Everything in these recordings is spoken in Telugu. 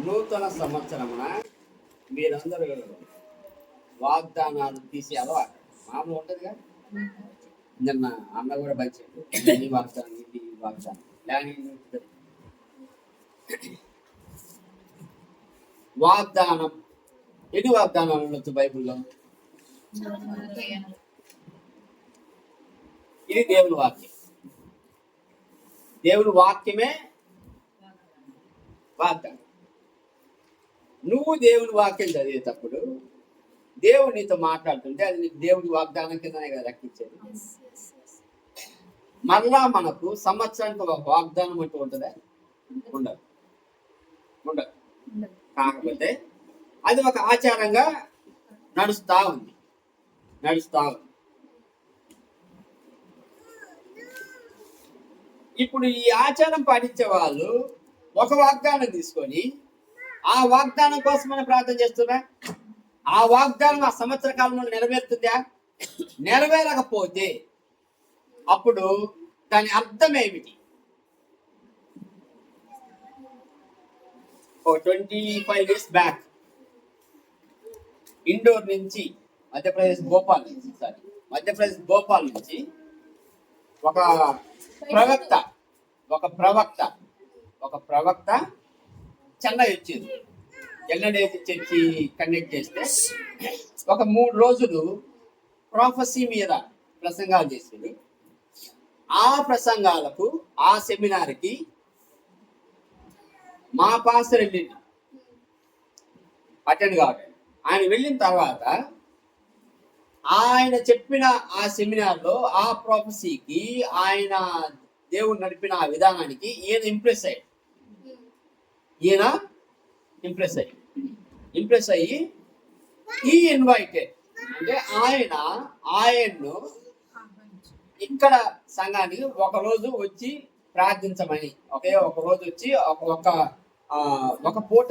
నూతన సంవత్సరమున మీరందరూ వాగ్దానాలు తీసి అలవాటు మామూలు ఉంటుందిగా. నిన్న అన్న కూడా పంచాడు, ఈ వాగ్దానం ఇది వాగ్దానం వాగ్దానం. ఎన్ని వాగ్దానాలు ఉండొచ్చు బైబిల్లో? ఇది దేవుని వాక్యం. దేవుని వాక్యమే వాగ్దానం. నువ్వు దేవుని వాక్యం చదివేటప్పుడు దేవుడు నీతో మాట్లాడుతుంటే అది నీకు దేవుడి వాగ్దానం కిందనే కదా రక్షించేది. మరలా మనకు సంవత్సరానికి ఒక వాగ్దానం అంటూ ఉంటుందా? ఉండదు. కాకపోతే అది ఒక ఆచారంగా నడుస్తా ఉంది. ఇప్పుడు ఈ ఆచారం పాటించే వాళ్ళు ఒక వాగ్దానం తీసుకొని ఆ వాగ్దానం కోసమని ప్రార్థన చేస్తున్నా. ఆ వాగ్దానం ఆ సంవత్సర కాలంలో నెరవేరుతుందా? నెరవేరకపోతే అప్పుడు దాని అర్థం ఏమిటి? 25 years బ్యాక్ ఇండోర్ నుంచి మధ్యప్రదేశ్ భోపాల్ నుంచి ఒక ప్రవక్త చెన్నై వచ్చింది. ఎల్ఎన్ఏసి చర్చి కండక్ట్ చేస్తే ఒక 3 రోజులు ప్రాఫెసీ మీద ప్రసంగాలు చేసింది. ఆ ప్రసంగాలకు, ఆ సెమినార్కి మా పాస్టర్ వెళ్ళింది అటెండ్ కావాలి. ఆయన వెళ్ళిన తర్వాత ఆయన చెప్పిన ఆ సెమినార్లో ఆ ప్రాఫెసీకి, ఆయన దేవుడు నడిపిన ఆ విధానానికి ఈయన ఇంప్రెస్ అయ్యి ఈ ఇన్వైటెడ్ అంటే ఆయన్ను ఇక్కడ సంఘానికి ఒకరోజు వచ్చి ప్రార్థించమని, ఒక రోజు వచ్చి ఒక పూట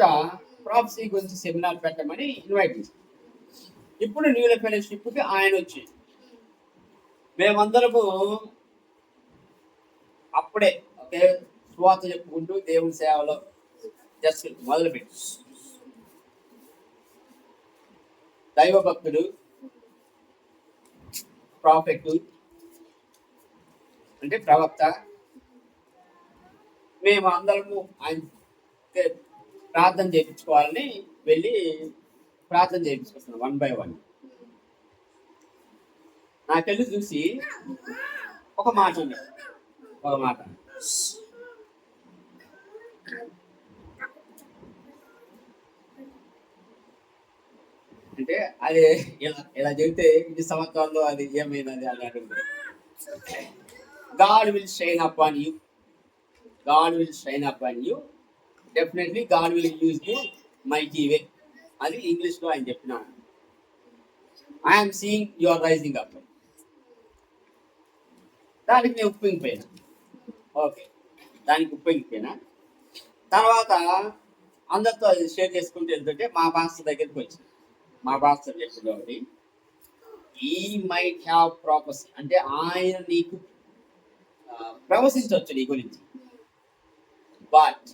ప్రాఫెసీ గురించి సెమినార్ పెట్టమని ఇన్వైట్ చేశారు. ఇప్పుడు న్యూ లైఫ్ ఫెలోషిప్కి ఆయన వచ్చి మేమందరము అప్పుడే సువార్త చెప్పుకుంటూ దేవుని సేవలో జస్ట్ మొదలుపెట్టి దైవ భక్తుడు, ప్రాఫెట్ అంటే ప్రవక్త, మేము అందరము ఆయన ప్రార్థన చేయించుకోవాలని వెళ్ళి ప్రార్థన చేయించుకొస్తున్నాం 1 by 1. నాకెళ్ళి చూసి ఒక మాట అంటే అది ఇలా చెబితే ఇన్ని సంవత్సరాల్లో అది ఏమైనది అని అడుగుతుంది. God will shine upon you. Definitely God will use you mighty way. అది ఇంగ్లీష్లో ఆయన చెప్పినాడు. I'm seeing you are rising up. దానికి నేను ఉప్పొంగిపోయినా. తర్వాత అందరితో అది షేర్ చేసుకుంటూ వెళ్తుంటే మా పాస్టర్ దగ్గరికి వచ్చింది. మా పాస్టర్ చెప్పినది ఈ మైట్ హ్యావ్ ప్రాపర్సీ అంటే ఆయన నీకు ప్రవశించవచ్చు నీ గురించి, but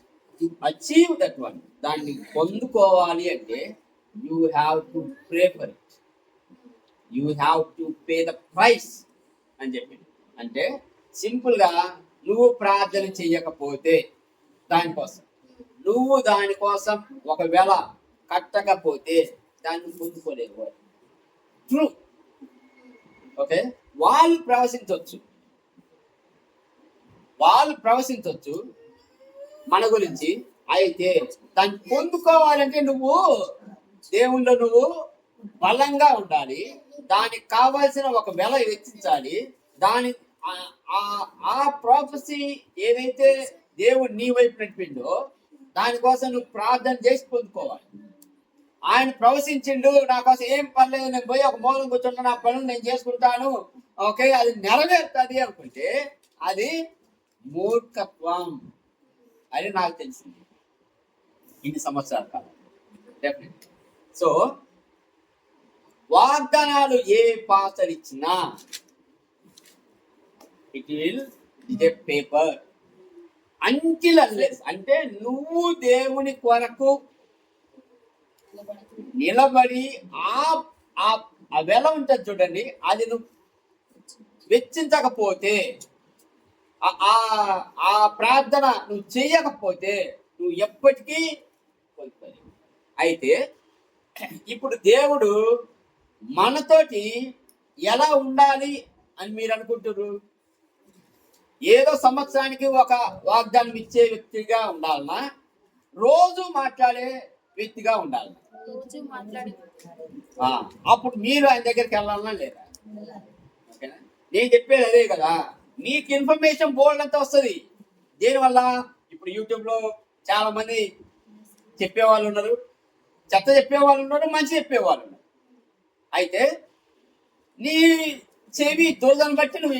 to achieve that one, దాన్ని పొందుకోవాలి అంటే you have to pray for it, you have to pay the price అని చెప్పింది. అంటే సింపుల్గా నువ్వు ప్రార్థన చెయ్యకపోతే దానికోసం ఒకవేళ కట్టకపోతే దాన్ని పొందుకోలేవు. ట్రూ. వాళ్ళు ప్రవశించవచ్చు మన గురించి. అయితే దాన్ని పొందుకోవాలంటే నువ్వు దేవుళ్ళో నువ్వు బలంగా ఉండాలి. దానికి కావాల్సిన ఒక వెల వెచ్చించాలి. ఆ ప్రాఫెసీ ఏదైతే దేవుడు నీ వైపు నడిపిండో దానికోసం నువ్వు ప్రార్థన చేసి పొందుకోవాలి. ఆయన ప్రవశించిండు, నా కోసం ఏం పర్లేదు, నేను పోయి ఒక మూలం కూర్చుంటా, నా పనులు నేను చేసుకుంటాను, అది నెరవేరుతుంది అనుకుంటే అది మూర్ఖత్వం అని నాకు తెలిసింది ఇన్ని సంవత్సరాల కాలం. డెఫినెట్. సో వాగ్దానాలు ఏ పాస్టర్ ఇచ్చినా it will paper. Until unless అంటే నువ్వు దేవుని కొరకు నిలబడి ఆ ఆ వెల ఉంటుంది చూడండి, అది నువ్వు వెచ్చించకపోతే, ఆ ప్రార్థన నువ్వు చేయకపోతే నువ్వు ఎప్పటికీ పొందుతావు. అయితే ఇప్పుడు దేవుడు మనతోటి ఎలా ఉండాలి అని మీరు అనుకుంటారు? ఏదో సంవత్సరానికి ఒక వాగ్దానం ఇచ్చే వ్యక్తిగా ఉండాలన్నా, రోజు మాట్లాడే వ్యక్తిగా ఉండాలి? అప్పుడు మీరు ఆయన దగ్గరికి వెళ్ళాలన్నా లేదా? ఓకేనా? నేను చెప్పేది అదే కదా. నీకు ఇన్ఫర్మేషన్ బోర్డు అంతా వస్తుంది. దేనివల్ల? ఇప్పుడు యూట్యూబ్లో చాలా మంది చెప్పేవాళ్ళు ఉన్నారు, చెత్త చెప్పేవాళ్ళు ఉన్నారు, మంచి చెప్పేవాళ్ళు ఉన్నారు. అయితే నీ చెవి దురదను బట్టి నువ్వు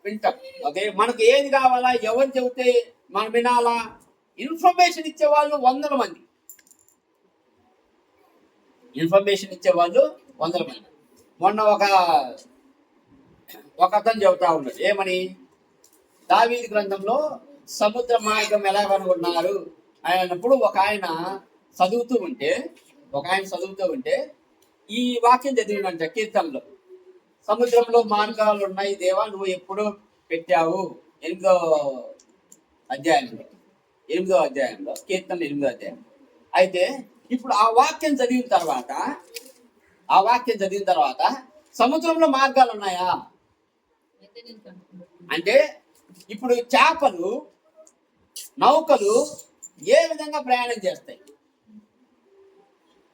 వింటాం. ఓకే, మనకు ఏది కావాలా, ఎవరు చెబితే మనం వినాలా? ఇన్ఫర్మేషన్ ఇచ్చేవాళ్ళు 100 మంది, ఇన్ఫర్మేషన్ ఇచ్చేవాళ్ళు 100 మంది. మొన్న ఒక అతను చెబుతా ఉన్నాడు, ఏమని? దావీదు గ్రంథంలో సముద్ర మార్గం ఎలా కనుగొన్నారు అన్నప్పుడు ఒక ఆయన చదువుతూ ఉంటే ఈ వాక్యం చదివినంట కీర్తనలో, సముద్రంలో మార్గాలు ఉన్నాయి దేవా, నువ్వు ఎప్పుడు పెట్టావు? 8వ అధ్యాయంలో కీర్తన 8వ అధ్యాయం. అయితే ఇప్పుడు ఆ వాక్యం చదివిన తర్వాత సముద్రంలో మార్గాలు ఉన్నాయా అంటే, ఇప్పుడు చేపలు, నౌకలు ఏ విధంగా ప్రయాణం చేస్తాయి?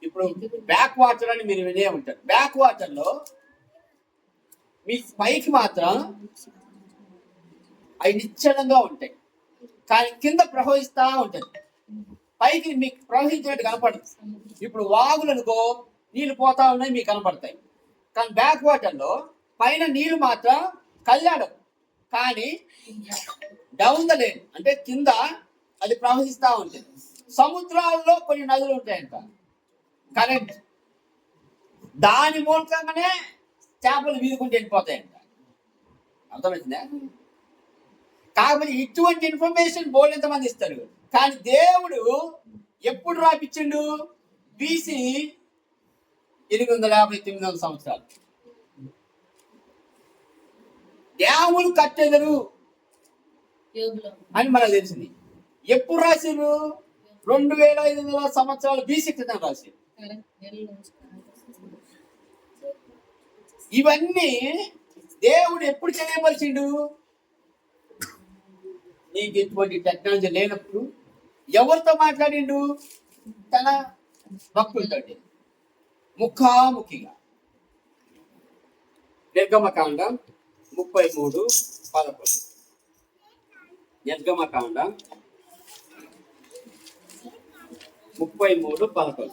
ఇప్పుడు బ్యాక్ వాటర్ అని మీరు వినే ఉంటారు. బ్యాక్ వాటర్ లో మీ పైకి మాత్రం అవి నిశ్చలంగా ఉంటాయి, కానీ కింద ప్రవహిస్తూ ఉంటుంది. పైకి మీకు ప్రవహించినట్టు కనపడదు. ఇప్పుడు వాగులనుకో నీళ్ళు పోతా ఉన్నాయి, మీకు కనపడతాయి. కానీ బ్యాక్ వాటర్లో పైన నీళ్ళు మాత్రం కళ్ళాడవు, కానీ డౌన్ ద లేన్ అంటే కింద అది ప్రవహిస్తూ ఉంటుంది. సముద్రాల్లో కొన్ని నదులు ఉంటాయంట, కరెంట్, దాని మూలకంగానే చేపలు వీదుకుంటూ వెళ్ళిపోతాయంట. అర్థమవుతుందా? కాబట్టి ఇటువంటి ఇన్ఫర్మేషన్ బోర్డు ఎంతమంది ఇస్తారు? కానీ దేవుడు ఎప్పుడు రాపిచ్చిండు? BC 850-900 సంవత్సరాలు. డ్యాములు కట్టెదరు అని మనకు తెలిసింది. ఎప్పుడు రాసిరు? 2500 సంవత్సరాలు BC క్రితం రాసిరు. ఇవన్నీ దేవుడు ఎప్పుడు చేయవలసిండు? నీకు ఇటువంటి టెక్నాలజీ లేనప్పుడు ఎవరితో మాట్లాడిండు? తన భక్తులతో ముఖాముఖిగా. నిర్గమకాండం 33:11. నిర్గమకాండం 33:11.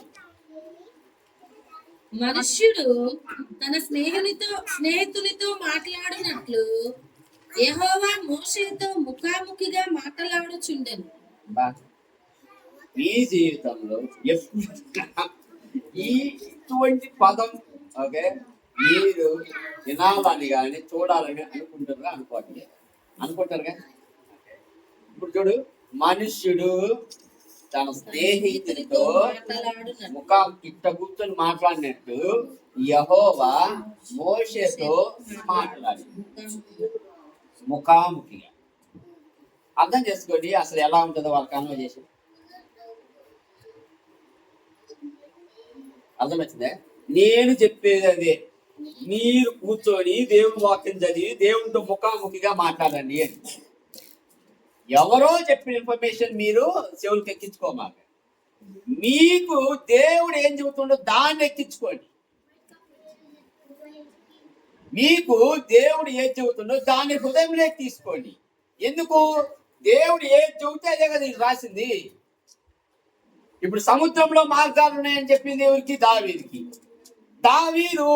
మనుష్యుడు తన స్నేహితునితో మాట్లాడినట్లు యెహోవా మోషేతో ముఖాముఖిగా మాట్లాడుచుండెను. మీ జీవితంలో ఇటువంటి పదం ఓకే మీరు వినాలని కానీ చూడాలని అనుకుంటారుగా. ఇప్పుడు చూడు, మనుష్యుడు తన స్నేహితుడితో ఇట్ట కూర్చొని మాట్లాడినట్టు యెహోవా మోషేతో మాట్లాడి ముఖాముఖిగా. అర్థం చేసుకోండి అసలు ఎలా ఉంటుందో వాళ్ళ కన్వర్జేషన్. అర్థమవుతుందే? నేను చెప్పేది అదే, మీరు కూర్చొని దేవుని వాక్యం చదివి దేవునితో ముఖాముఖిగా మాట్లాడండి అని. ఎవరో చెప్పిన ఇన్ఫర్మేషన్ మీరు చెవులకు ఎక్కించుకోమాక. మీకు దేవుడు ఏం చెబుతుండో దాన్ని ఎక్కించుకోండి. మీకు దేవుడు ఏది చెబుతుండో దాన్ని హృదయంలోకి తీసుకోండి. ఎందుకు? దేవుడు ఏది చెబితే అదే కదా ఇది రాసింది. ఇప్పుడు సముద్రంలో మార్గాలు ఉన్నాయని చెప్పింది ఎవరికి? దావీదుకి. దావీదు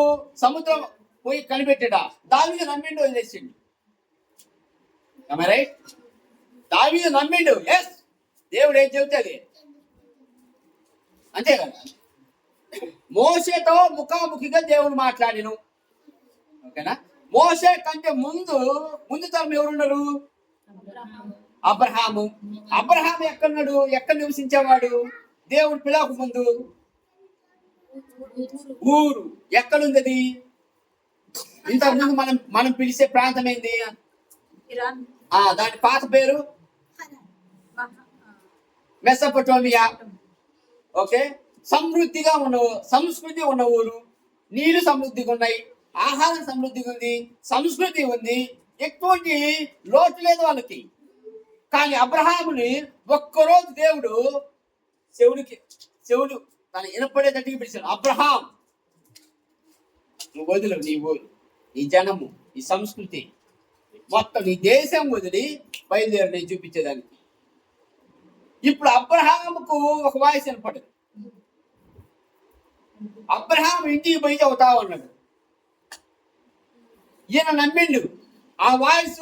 సముద్రం పోయి కనిపెట్టాడా? దావీదు నమ్మిండు, వదిలేసిండు. రైట్? దావీదు నమ్మిండు, ఎస్ దేవుడు ఏం చెబితే అది అంతే కదా. మోషేతో ముఖాముఖిగా దేవుడు మాట్లాడిను. ఓకేనా? మోషే కంటే ముందు తరం ఎవరున్నారు? అబ్రహాము. అబ్రహాము ఎక్కడున్నాడు? ఎక్కడ నివసించేవాడు? దేవుడు పిలవక ముందు ఊరు ఎక్కడుంది అది? ఇంతకు ముందు మనం మనం పిలిచే ప్రాంతం ఏంది? దాని పాత పేరు మెసొపొటేమియా. ఓకే, సమృద్ధిగా ఉన్న సంస్కృతి ఉన్న ఊరు. నీళ్లు సమృద్ధిగా ఉన్నాయి, ఆహారం సమృద్ధిగా ఉంది, సంస్కృతి ఉంది, ఎటువంటి లోటు లేదు వాళ్ళకి. కానీ అబ్రహాముని ఒక్కరోజు దేవుడు చెవుడు తన వినపడేటట్టుగా పిలిచాడు. అబ్రహాం, నువ్వు వదులు నీ ఊరు, నీ జనము, నీ సంస్కృతి, మొత్తం నీ దేశం వదిలి బయలుదేరి నేను చూపించేదానికి. ఇప్పుడు అబ్రహాముకు ఒక వాయిస్ వినపడదు. అబ్రహాం ఇంటికి పోయి అవుతా ఉన్నాడు. ఈయన నమ్మిండు. ఆ వాయిస్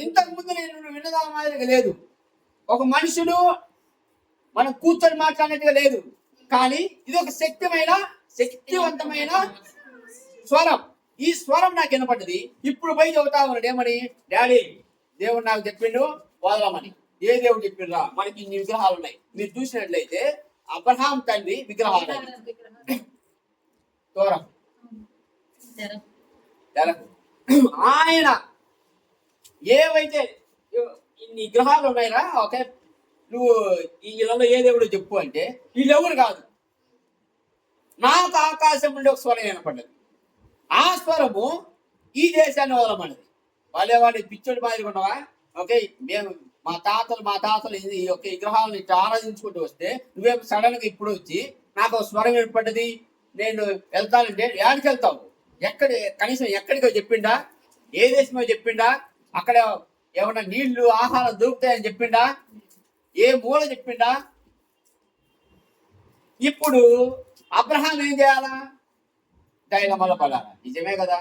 ఇంతకు ముందు నేను విన్నదా మాదిరిగా లేదు. ఒక మనుషుడు మనం కూర్చొని మాట్లాడినట్టుగా లేదు. కానీ ఇది ఒక శక్తివంతమైన స్వరం. ఈ స్వరం నాకు వినపడ్డది. ఇప్పుడు పోయి చెబుతా ఉన్నాడు ఏమని? డాడీ, దేవుడు నాకు చెప్పిండు వదలమని. ఏ దేవుడు చెప్పిండ్రా? మనకి ఇన్ని విగ్రహాలు ఉన్నాయి. మీరు చూసినట్లయితే అబ్రహాం తండ్రి విగ్రహాలు ఆయన ఏవైతే ఇన్ని విగ్రహాలు ఉన్నాయిరా, ఓకే, నువ్వు ఈ ఇళ్ళలో ఏ దేవుడు చెప్పు అంటే వీళ్ళెవరు కాదు. నాకు ఆకాశం నుండి ఒక స్వరం వినపడ్డది. ఆ స్వరము ఈ దేశాన్ని వదలమన్నది. వాళ్ళే పిచ్చోడి మాదిరిగా ఉన్నావా? ఓకే, మేము మా తాతలు ఈ యొక్క విగ్రహాలను ఇట్లా ఆరాధించుకుంటూ వస్తే నువ్వేం సడన్ గా ఇప్పుడు వచ్చి నాకు ఒక స్వరం ఏర్పడ్డది, నేను వెళ్తానంటే ఎక్కడికి వెళ్తావు? కనీసం ఎక్కడికో చెప్పిండా? ఏ దేశమో చెప్పిండా? అక్కడ ఏమన్నా నీళ్లు ఆహారం దొరుకుతాయని చెప్పిండా? ఏ మూల చెప్పిండా? ఇప్పుడు అబ్రహాం ఏం చేయాలా? డైలమాలో పడాలా. నిజమే కదా,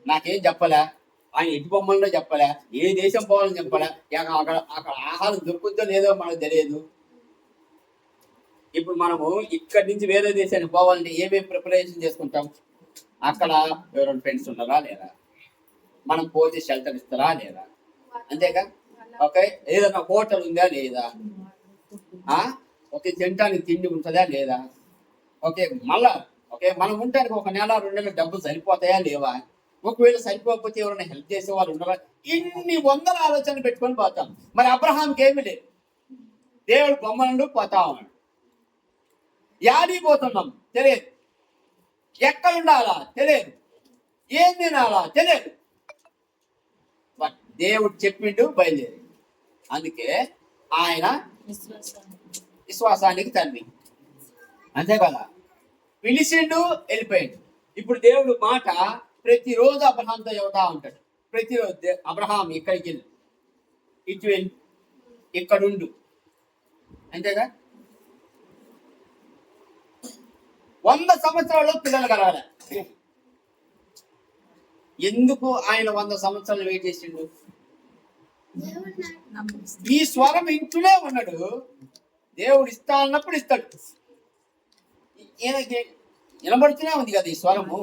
నాకేం చెప్పలే, ఆయన ఎటు బొమ్మల్లో చెప్పలే, ఏ దేశం పోవాలని చెప్పలే, అక్కడ ఆహారం దొరుకుతుందో లేదో మనకు తెలియదు. ఇప్పుడు మనము ఇక్కడి నుంచి వేరే దేశానికి పోవాలంటే ఏమేమి ప్రిపరేషన్ చేసుకుంటాం? అక్కడ ఎవరైనా ఫ్రెండ్స్ ఉన్నారా లేరా? మనం పోతే షెల్టర్ ఇస్తారా లేదా? అంతేగా. ఓకే, ఏదైనా హోటల్ ఉందా లేదా? ఓకే, తినడానికి తిండి ఉంటుందా లేదా? ఓకే, మళ్ళా మనం ఉండడానికి ఒక నెల 2 నెలలు డబ్బులు సరిపోతాయా లేవా? ఒకవేళ సరిపోకపోతే ఎవరైనా హెల్ప్ చేసే వాళ్ళు ఉన్నారా? ఇన్ని వందల ఆలోచనలు పెట్టుకొని పోతాం. మరి అబ్రహాంకి ఏమి లేదు. దేవుడు బొమ్మలు పోతా ఉన్నాడు. యాడిపోతున్నాం తెలియదు, ఎక్కడ ఉండాలా తెలియదు, ఏం తినాలా తెలియదు. దేవుడు చెప్పిండు బయలుదేరి. అందుకే ఆయన విశ్వాసానికి తండ్రి. అంతే కదా, పిలిచిండు వెళ్ళిపోయిండు. ఇప్పుడు దేవుడు మాట ప్రతిరోజు అబ్రహాంతో చెబుతా ఉంటాడు. ప్రతిరోజు అబ్రహాం ఇక్కడికి వెళ్ళి ఇటు వెళ్ళి ఇక్కడుండు. అంతేగా. 100 సంవత్సరాల్లో పిల్లలు కలగాలి. ఎందుకు ఆయన 100 సంవత్సరాలు వెయిట్ చేసిండు? ఈ స్వరం ఇంట్లోనే ఉన్నాడు. దేవుడు ఇస్తా అన్నప్పుడు ఇస్తాడు. వినబడుతూనే ఉంది కదా ఈ స్వరము.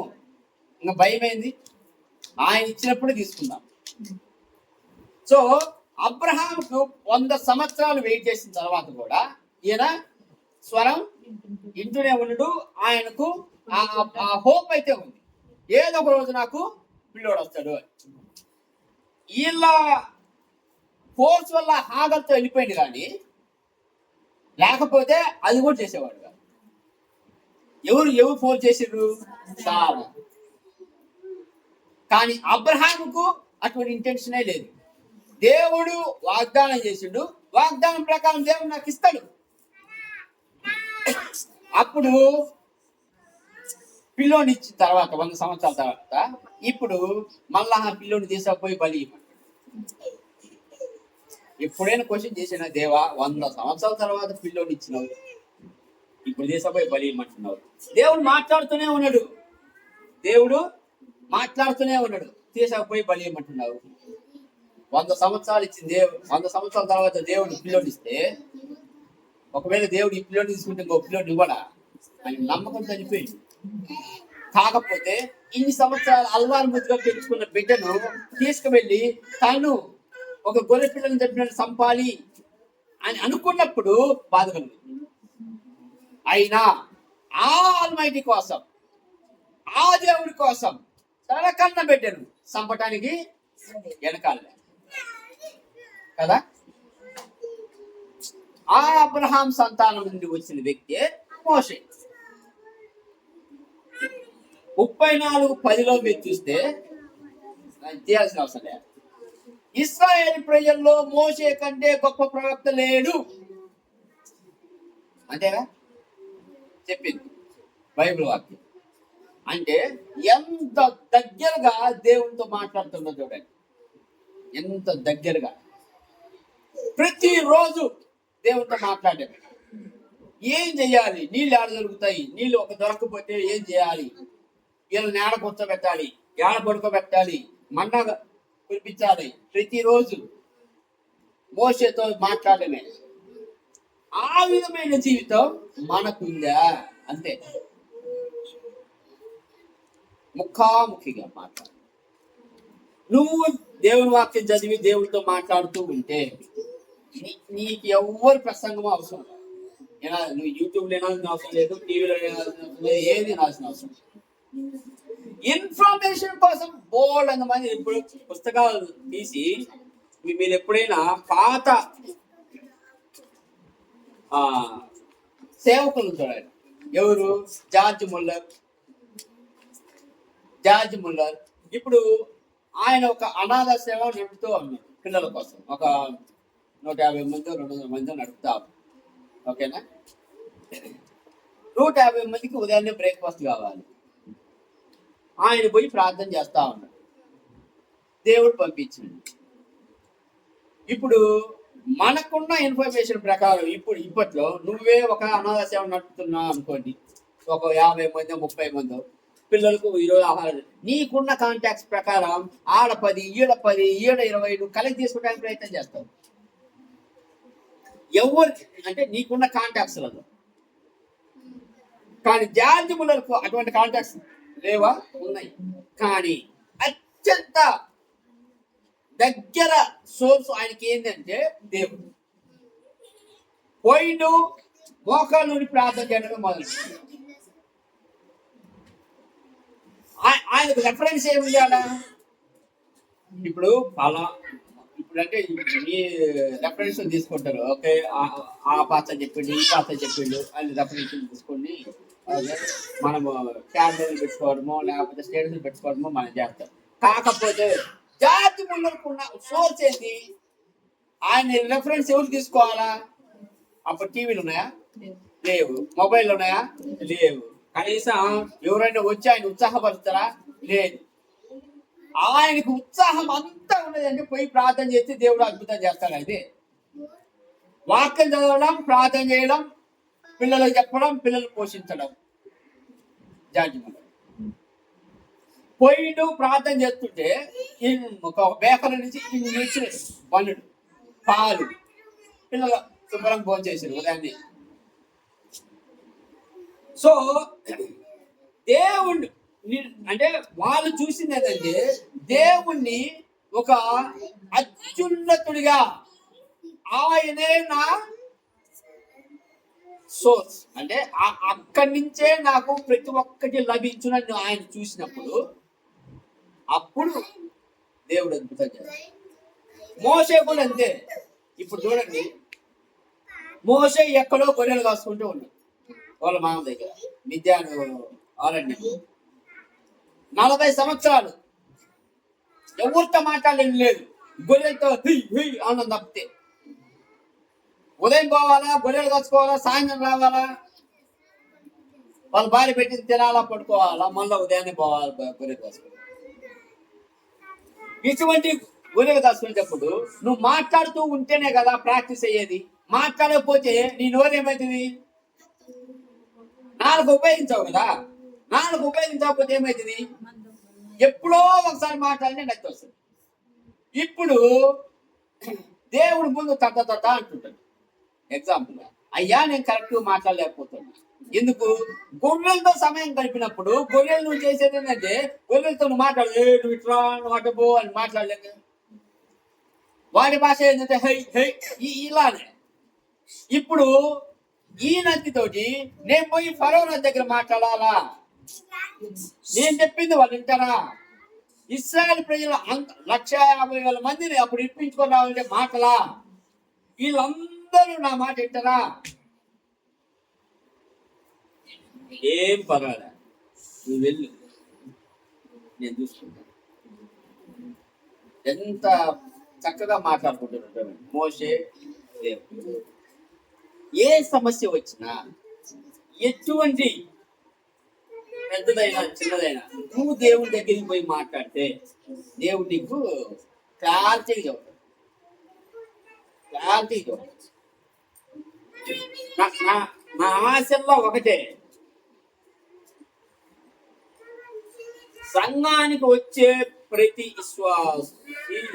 ఇంకా భయమైంది. ఆయన ఇచ్చినప్పుడు తీసుకుందాం. సో అబ్రహాంకు 100 సంవత్సరాలు వెయిట్ చేసిన తర్వాత కూడా ఈయన స్వరం ఇంటూనే ఉన్నాడు. ఆయనకు ఆ హోప్ అయితే ఉంది, ఏదో ఒక రోజు నాకు పిల్లోడు వస్తాడు. వీళ్ళ ఫోర్స్ వల్ల హాగర్తో వెళ్ళిపోయింది, కానీ లేకపోతే అది కూడా చేసేవాడు కాదు. ఎవరు ఫోర్స్ చేసిండ్రు? సారా. కానీ అబ్రహాముకు అటువంటి ఇంటెన్షనే లేదు. దేవుడు వాగ్దానం చేసిండు. వాగ్దానం ప్రకారం దేవుడు నాకు ఇస్తాడు. అప్పుడు పిల్లోని ఇచ్చిన తర్వాత 100 సంవత్సరాల తర్వాత ఇప్పుడు మళ్ళా ఆ పిల్లోని తీసుకుపోయి బలి ఇవ్వండి. ఎప్పుడైనా క్వశ్చన్ చేసిన దేవా, 100 సంవత్సరాల తర్వాత పిల్లోని ఇచ్చినావు, ఇప్పుడు తీసుకుపోయి బలి ఇవ్వమంటున్నావు. దేవుడు మాట్లాడుతూనే ఉన్నాడు. తీసుకుపోయి బలి ఇవ్వమంటున్నావు. 100 సంవత్సరాలు ఇచ్చింది 100 సంవత్సరాల తర్వాత దేవుడు పిల్లోని ఇస్తే, ఒకవేళ దేవుడు ఈ పిల్లోని తీసుకుంటే ఇంకో పిల్లోని ఇవ్వడా అని నమ్మకం చనిపోయింది. కాకపోతే ఇన్ని సంవత్సరాలు అల్లారు ముద్దుగా పెంచుకున్న బిడ్డను తీసుకువెళ్ళి తను ఒక గొర్రె పిల్లని చెప్పినట్టు చంపాలి అని అనుకున్నప్పుడు బాధ కలుగుతుంది. అయినా ఆ ఆల్మైటీ కోసం, ఆ దేవుడి కోసం తన కన్న బిడ్డను చంపటానికి వెనకాలే కదా. ఆ అబ్రహాం సంతానం నుండి వచ్చిన వ్యక్తి మోషే. 34:10 మీరు చూస్తే చేయాల్సిన అవసరం లేదు. ఇశ్రాయేలు ప్రజల్లో మోషే కంటే గొప్ప ప్రవక్త లేడు అంతేగా చెప్పింది బైబిల్ వాక్యం. అంటే ఎంత దగ్గరగా దేవునితో మాట్లాడుతుందో చూడండి, ఎంత దగ్గరగా. ప్రతిరోజు దేవునితో మాట్లాడాడు. ఏం చెయ్యాలి, నీళ్ళు ఆడ దొరుకుతాయి, నీళ్ళు ఒక దొరకపోతే ఏం చేయాలి, వీళ్ళని ఏడ కూర్చోబెట్టాలి, ఏడ పడుకోబెట్టాలి, మన్నా కురిపించాలి. ప్రతిరోజు మోషేతో మాట్లాడమే. ఆ విధమైన జీవితం మనకుందా? అంతే, ముఖాముఖిగా మాట్లాడు. నువ్వు దేవుని వాక్యం చదివి దేవుడితో మాట్లాడుతూ ఉంటే నీకు ఎవరు ప్రసంగం అవసరం లేదు. నువ్వు యూట్యూబ్లో వినాల్సిన అవసరం లేదు, టీవీలో వినాల్సిన అవసరం లేదు, ఏది వినాల్సిన అవసరం లేదు. ఇన్ఫర్మేషన్ కోసం బోల్డ్ అంతమంది ఇప్పుడు పుస్తకాలు తీసి మీరు ఎప్పుడైనా పాత సేవకులు చూడండి. ఎవరు? George Muller. ఇప్పుడు ఆయన ఒక అనాథ సేవ నడుపుతూ ఉన్నారు పిల్లల కోసం. ఒక 150 మంది 200 మంది నడుపుతారు. ఓకేనా? 150 మందికి ఉదయాన్నే బ్రేక్ఫాస్ట్ కావాలి. ఆయన పోయి ప్రార్థన చేస్తా ఉన్నాడు, దేవుడు పంపించింది. ఇప్పుడు మనకున్న ఇన్ఫర్మేషన్ ప్రకారం ఇప్పట్లో నువ్వే ఒక అనాథ సేవ నడుపుతున్నావు అనుకోండి, ఒక 50 మంది 30 మంది పిల్లలకు ఈరోజు ఆహారం, నీకున్న కాంటాక్ట్స్ ప్రకారం ఆడ 10 ఈడ 10 ఈడ 20 నువ్వు కలెక్ట్ చేసుకోవడానికి ప్రయత్నం చేస్తావు. ఎవరు అంటే నీకున్న కాంటాక్ట్స్లలో. కానీ జార్జ్ ముల్లర్కు అటువంటి కాంటాక్ట్స్ లేవా? ఉన్నాయి. కానీ అత్యంత దగ్గర సోర్స్ ఆయనకి ఏంటంటే దేవుడు. పోయిండు మోకాళ్ళ నుండి ప్రార్థన చేయడం మొదలు. ఆయనకు రెఫరెన్స్ ఏముంది ఆడ? ఇప్పుడు ఇప్పుడంటే ఈ రెఫరెన్స్ తీసుకుంటారు. ఓకే, ఆ పాత్ర చెప్పిండు, ఈ పాత్ర చెప్పిండు అని రెఫరెన్స్ తీసుకొని మనము క్యాండిల్ పెట్టుకోవడమో లేకపోతే స్టేటస్ పెట్టుకోవడమో మనం చేస్తాం. కాకపోతే జార్జ్ ముల్లర్కు ఉన్న సోర్స్ ఏంటి? ఆయన రెఫరెన్స్ ఎవరు తీసుకోవాలా? అప్పుడు టీవీలు ఉన్నాయా? లేవు. మొబైల్ ఉన్నాయా? లేవు. కనీసం ఎవరైనా వచ్చి ఆయన ఉత్సాహపరుస్తారా? లేదు. ఆయనకు ఉత్సాహం అంతా ఉన్నదంటే పోయి ప్రార్థన చేస్తే దేవుడు అద్భుతం చేస్తాడు. అయితే వాక్యం చదవడం, ప్రార్థన చేయడం, పిల్లలకు చెప్పడం, పిల్లలు పోషించడం. జార్జ్ ముల్లర్ పోయిండు ప్రార్థన చేస్తుంటే ఒక బేకరీ నుంచి ఇచ్చిన పన్నుడు పాలు పిల్లలు శుభ్రం భోజనం చేశారు ఉదయాన్నే. సో దేవుణ్ణి అంటే వాళ్ళు చూసింది ఏంటంటే దేవుణ్ణి ఒక అత్యున్నతుడిగా, ఆయనే నా సోర్స్, అంటే అక్కడి నుంచే నాకు ప్రతి ఒక్కటి లభించునని ఆయన చూసినప్పుడు అప్పుడు దేవుడు అద్భుతం చేస్తాడు. మోషే కూడా అంతే. ఇప్పుడు చూడండి, మోషే ఎక్కడో గొర్రెలు కాసుకుంటూ ఉన్నాడు వాళ్ళ మామ దగ్గర మిద్యాను అరణ్యం. 40 సంవత్సరాలు ఎవరితో మాట్లాడలేదు, లేదు. గొర్రెలతో ఆనందం తప్పితే ఉదయం పోవాలా, గొర్రెలు కాసుకోవాలా, సాయంత్రం రావాలా, వాళ్ళ భార్య పెట్టింది తినాలా, పడుకోవాలా, మళ్ళీ ఉదయాన్నే పోవాలి గొర్రెలు కాసుకోవాలి. ఇటువంటి గొర్రెలు కాసుకునేటప్పుడు నువ్వు మాట్లాడుతూ ఉంటేనే కదా ప్రాక్టీస్ అయ్యేది. మాట్లాడకపోతే నీ నోరు ఏమవుతుంది? నాలుగు ఉపయోగించావు కదా. నాలుగు ఉపయోగించకపోతే ఏమవుతుంది? ఎప్పుడో ఒకసారి మాట్లాడితే నచ్చి వస్తుంది. ఇప్పుడు దేవుడి ముందు తట్ట అంటుంటాడు. ఎగ్జాంపుల్, అయ్యా నేను కరెక్ట్గా మాట్లాడలేకపోతున్నా. ఎందుకు? గొర్రెలతో సమయం గడిపినప్పుడు గొర్రెలు నువ్వు చేసేది ఏంటంటే గొర్రెలతో నువ్వు మాట్లాడు, నువ్వు ఇట్లా నువ్వు అటబో అని మాట్లాడలేక వాడి భాష ఏంటంటే హై హై ఇలానే. ఇప్పుడు ఈ నదితోటి నేను పోయి ఫరో నది దగ్గర మాట్లాడాలా? నేను చెప్పింది వాళ్ళు వింటారా? ఇశ్రాయేల్ ప్రజలు 1,50,000 మందిని అప్పుడు ఇప్పించుకొని రావాలంటే మాటలా? వీళ్ళందరూ నా మాట వింటారా? ఏం పర్వాలే, నువ్వు వెళ్ళు, నేను చూసుకుంటా. ఎంత చక్కగా మాట్లాడుకుంటున్నాడు మోషే దేవుడు. ఏ సమస్య వచ్చినా, ఎటువంటి పెద్దదైనా చిన్నదైనా, నువ్వు దేవుడి దగ్గరికి పోయి మాట్లాడితే దేవుడు నీకు క్లారిటీగా చెబుతాడు. క్లారిటీగా నా ఆశల్లో ఒకటే, సంఘానికి వచ్చే ప్రతి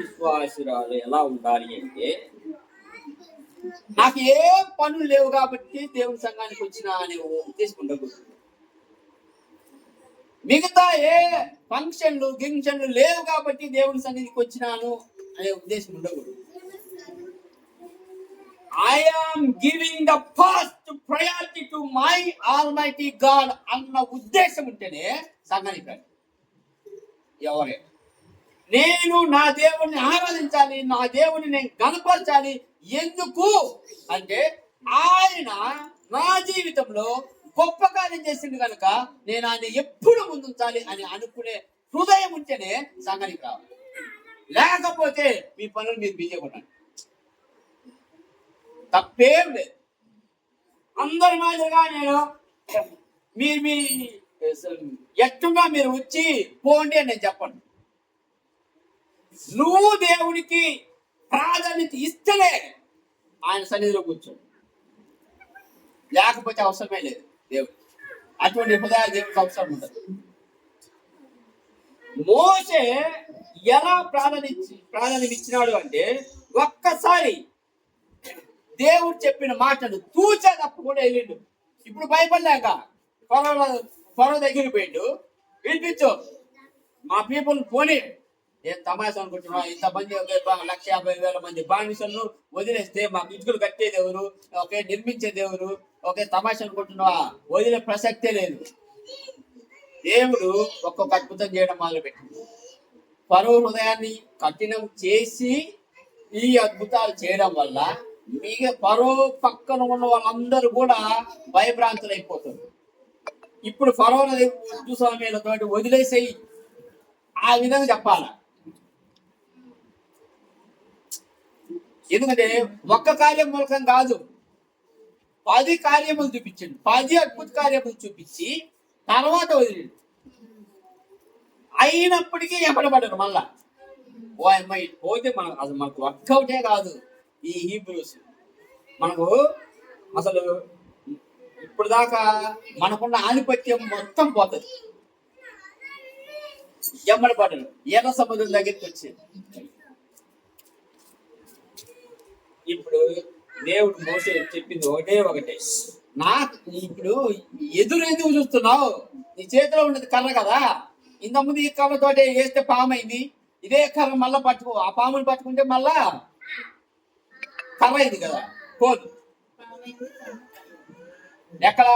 విశ్వాసురాలు ఎలా ఉండాలి అంటే, నాకు ఏ పనులు లేవు కాబట్టి దేవుని సంఘానికి వచ్చినా అనే ఉద్దేశం ఉండకూడదు. మిగతా ఏ గింక్షన్లు లేవు కాబట్టి దేవుని సన్నిధికి వచ్చినాను అనే ఉద్దేశం ఉండకూడదు. I am giving the first priority to my Almighty God అన్న ఉద్దేశం ఉంటేనే సంఘానికి రండి. ఎవరే నేను నా దేవుణ్ణి ఆరాధించాలి, నా దేవుని నేను కనపరచాలి. ఎందుకు అంటే ఆయన నా జీవితంలో గొప్ప కార్యం చేసింది కనుక నేను ఆయన ఎప్పుడు ముందుంచాలి అని అనుకునే హృదయం ఉంటేనే సంఘానికి రావాలి. లేకపోతే మీ పనులు మీరు బిజీ కొనండి, తప్పేం లేదు. అందరి మాదిరిగా నేను మీ ఎట్టుగా మీరు వచ్చి పోండి అని నేను చెప్పండి. నువ్వు దేవునికి ప్రాధాన్యత ఇస్తేనే ఆయన సన్నిధిలో కూర్చోండి, లేకపోతే అవసరమే లేదు. దేవుడు అటువంటి హృదయాలు దేవుడికి అవసరం ఉంటుంది. మోషే ఎలా ప్రాధాన్యం ఇచ్చినాడు అంటే, ఒక్కసారి దేవుడు చెప్పిన మాటను తూచా తప్ప కూడా వెళ్ళిండు. ఇప్పుడు భయపడలేక ఫరో దగ్గరికి పోయిండు, వినిపించు మా పీపుల్ పోనీ. ఏం తమాషా అనుకుంటున్నా? ఇంతమంది 1,50,000 మంది బానిసలను వదిలేస్తే మాకు ఇటుకలు కట్టేది ఎవరు? ఓకే, నిర్మించేది ఎవరు? ఓకే, తమాషా అనుకుంటున్నావా? వదిలే ప్రసక్తే లేదు. దేవుడు ఒక్కొక్క అద్భుతం చేయడం మొదలుపెట్టింది. ఫరో హృదయాన్ని కఠినం చేసి ఈ అద్భుతాలు చేయడం వల్ల ఫరో పక్కన ఉన్న వాళ్ళందరూ కూడా భయభ్రాంతులు అయిపోతారు. ఇప్పుడు ఫరో స్వామిలతో వదిలేసేయి ఆ విధంగా చెప్పాల. ఎందుకంటే ఒక్క కార్యం మూలకం కాదు, 10 కార్యములు చూపించండి, 10 అద్భుత కార్యములు చూపించి తర్వాత వదిలేడు. అయినప్పటికీ ఎప్పడబడ్డారు మళ్ళా. ఓ అమ్మాయి పోతే మనకు వర్కౌటే కాదు. ఈ హీబ్రూస్ మనకు అసలు ఇప్పుడు దాకా మనకున్న ఆధిపత్యం మొత్తం పోతుంది. ఎమ్మడబడ్డాడు, ఎర్ర సముద్రం దగ్గరికి వచ్చేది. ఇప్పుడు దేవుడు మోసే చెప్పింది ఒకటే, నాకు ఇప్పుడు ఎదురెందుకు చూస్తున్నావు? నీ చేతిలో ఉన్నది కర్ర కదా, ఇంతకుముందు ఈ కర్రతోటి వేస్తే పాము అయింది, ఇదే కర్ర మళ్ళా పట్టుకో, ఆ పాముని పట్టుకుంటే మళ్ళా కర్ర అయింది కదా, పోదు. ఎక్కడ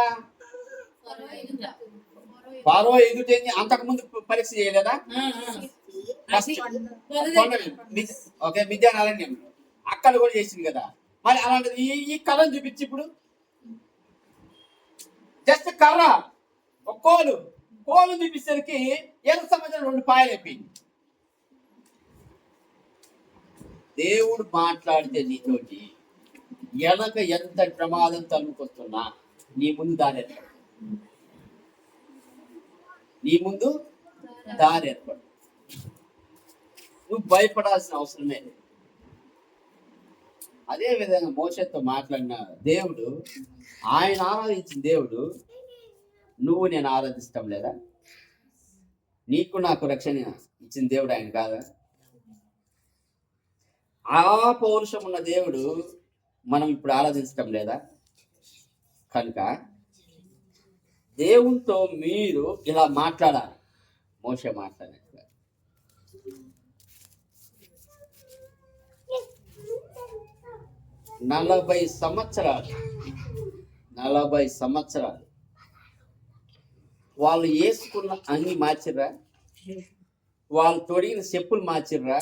ఫరో ఎదుటేంది? అంతకుముందు పరీక్ష చేయలేదా? ఓకే, మిథ్యానారణ్యం అక్కడ కూడా చేసింది కదా. మరి అలాంటిది ఈ కర్రను చూపించి ఇప్పుడు జస్ట్ కర్ర ఒక కోలు చూపించేసరికి ఎంత సంవత్సరం 2 పాయలు అయిపోయింది. దేవుడు మాట్లాడితే నీతోటి వెనక ఎంత ప్రమాదం తలుపుకొస్తున్నా నీ ముందు దారి ఏర్పడు, నువ్వు భయపడాల్సిన అవసరమే లేదు. అదే విధంగా మోషేతో మాట్లాడిన దేవుడు, ఆయన ఆరాధించిన దేవుడు నువ్వు నేను ఆరాధిస్తాం లేదా? నీకు నాకు రక్షణ ఇచ్చిన దేవుడు ఆయన కాదా? ఆ పౌరుషం ఉన్న దేవుడు మనం ఇప్పుడు ఆరాధించటం లేదా? కనుక దేవునితో మీరు ఇలా మాట్లాడాలి. మోషే మాట్లాడినట్టుగా 40 సంవత్సరాలు 40 సంవత్సరాలు వాళ్ళు వేసుకున్న అంగి మార్చిర్రా, వాళ్ళు తొడిగిన చెప్పులు మార్చిర్రా.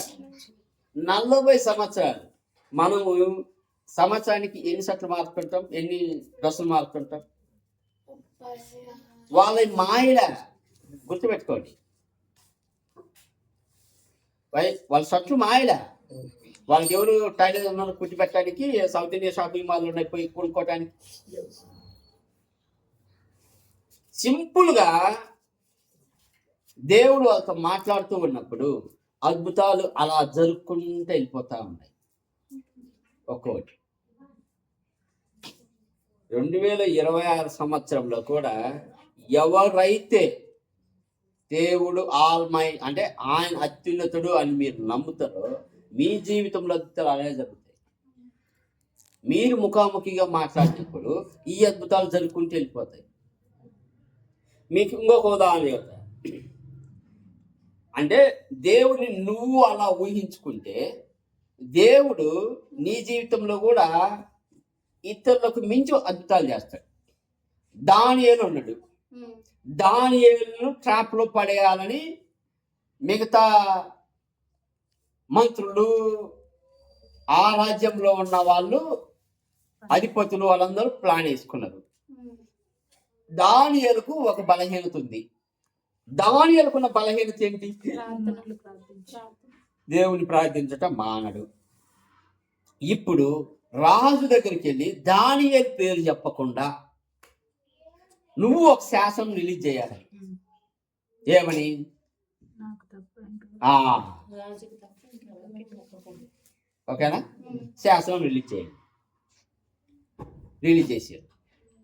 40 సంవత్సరాలు. మనము సంవత్సరానికి ఎన్ని షర్ట్లు మార్చుకుంటాం, ఎన్ని డ్రెస్సులు మార్చుకుంటాం? వాళ్ళ మాయల గుర్తుపెట్టుకోండి, వాళ్ళ షర్ట్లు మాయల. వాళ్ళకి ఎవరు టైలర్ ఉన్నారు కుట్టి పెట్టడానికి, సౌత్ ఇండియా షాపింగ్ మాల్ ఉన్నాయి పోయి కొనుక్కోవటానికి. సింపుల్గా దేవుడు వాళ్ళతో మాట్లాడుతూ ఉన్నప్పుడు అద్భుతాలు అలా జరుపుకుంటూ వెళ్ళిపోతా ఉన్నాయి ఒక్కోటి. 2026 సంవత్సరంలో కూడా ఎవరైతే దేవుడు ఆల్మై అంటే ఆయన అత్యున్నతుడు అని మీరు నమ్ముతారో మీ జీవితంలో అద్భుతాలు అలాగే జరుగుతాయి. మీరు ముఖాముఖిగా మాట్లాడినప్పుడు ఈ అద్భుతాలు జరుపుకుంటూ వెళ్ళిపోతాయి. మీకు ఇంకొక ఉదాహరణ చెప్తా. అంటే దేవుడిని నువ్వు అలా ఊహించుకుంటే దేవుడు నీ జీవితంలో కూడా ఇతరులకు మించి అద్భుతాలు చేస్తాడు. దానియేలు ఉన్నాడు, దానియేలును ట్రాప్లో పడేయాలని మిగతా మంత్రులు, ఆ రాజ్యంలో ఉన్న వాళ్ళు, అధిపతులు వాళ్ళందరూ ప్లాన్ వేసుకున్నారు. దానియేలుకు ఒక బలహీనత ఉంది. దానియేలుకున్న బలహీనత ఏంటి? దేవుని ప్రార్థించటం మానడు. ఇప్పుడు రాజు దగ్గరికి వెళ్ళి దానియేలు పేరు చెప్పకుండా నువ్వు ఒక శాసనం రిలీజ్ చేయాలి. ఏమని? ఓకేనా? శాసనం రిలీజ్ చేయండి.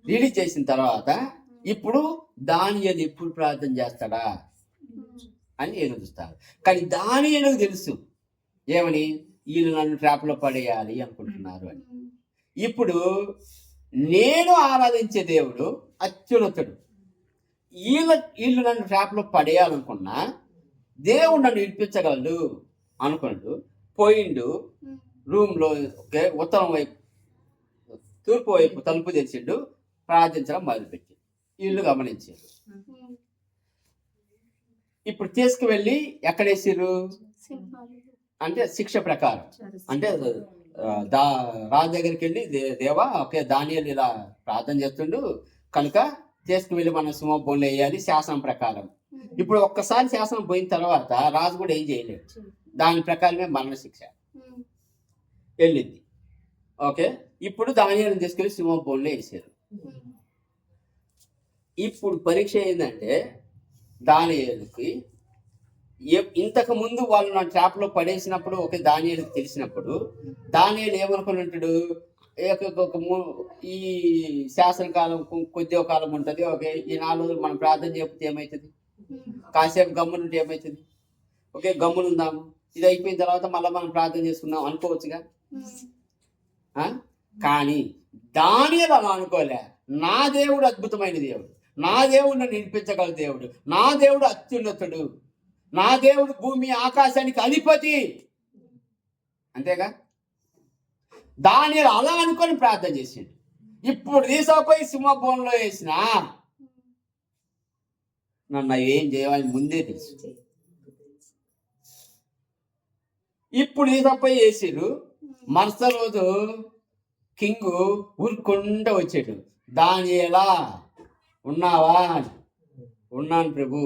రిలీజ్ చేసిన తర్వాత ఇప్పుడు దానియేలు ఎప్పుడు ప్రార్థన చేస్తాడా అని ఎదురుస్తారు. కానీ దానియేలుకు తెలుసు ఏమని, వీళ్ళు నన్ను ట్రాప్లో పడేయాలి అనుకుంటున్నారు అని. ఇప్పుడు నేను ఆరాధించే దేవుడు అత్యున్నతుడు, వీళ్ళు నన్ను ట్రాప్లో పడేయాలనుకున్నా దేవుడు నన్ను విడిపించగలడు అనుకున్నాడు. పోయిండు రూమ్లో, ఉత్తరం వైపు తూర్పు వైపు తలుపు తెరిచిండు, ప్రార్థించడం మొదలుపెట్టి వీళ్ళు గమనించారు. ఇప్పుడు తీసుకువెళ్ళి ఎక్కడేసారు అంటే శిక్ష ప్రకారం, అంటే రాజు దగ్గరికి వెళ్ళి దేవా ఓకే దానియేలు ఇలా ప్రార్థన చేస్తుండు కనుక తీసుకువెళ్ళి మనం సింహబోన్లో వేయాలి శాసనం ప్రకారం. ఇప్పుడు ఒక్కసారి శాసనం పోయిన తర్వాత రాజు కూడా ఏం చేయలేడు, దాని ప్రకారమే మరణ శిక్ష వెళ్ళింది. ఓకే, ఇప్పుడు దానియేలుని తీసుకెళ్ళి సింహబోన్లో వేసారు. ఇప్పుడు పరీక్ష ఏంటంటే దానియేలుకి ఇంతకు ముందు వాళ్ళు నా ట్రాప్లో పడేసినప్పుడు ఓకే దానియేలుకి తెలిసినప్పుడు దానియేలు ఏమనుకుని ఉంటాడు, ఈ శాసనకాలం కొద్దిగా కాలం ఉంటుంది, ఓకే ఈ 4 రోజులు మనం ప్రార్థన చేయకపోతే ఏమవుతుంది, కాసేపు గమ్మునుంటే ఏమవుతుంది, ఓకే గమ్మునుందాము, ఇది అయిపోయిన తర్వాత మళ్ళీ మనం ప్రార్థన చేసుకుందాం అనుకోవచ్చుగా. కానీ దానియేలు అలా అనుకోలే. నా దేవుడు అద్భుతమైన దేవుడు, నా దేవుడు నన్ను విడిపించగల దేవుడు, నా దేవుడు అత్యున్నతుడు, నా దేవుడు భూమి ఆకాశానికి అధిపతి. అంతేగా, దానియేలు అలా అనుకొని ప్రార్థన చేసిండు. ఇప్పుడు తీసుకుపోయి సింహబోన్లో వేసినా నన్ను ఏం చేయాలని ముందే తెలుసు. ఇప్పుడు తీసుకుపోయి వేసిరు. మరుసటి రోజు కింగ్ ఊరుకుండా వచ్చాడు, దానియేలా ఉన్నావా? ఉన్నాను ప్రభు,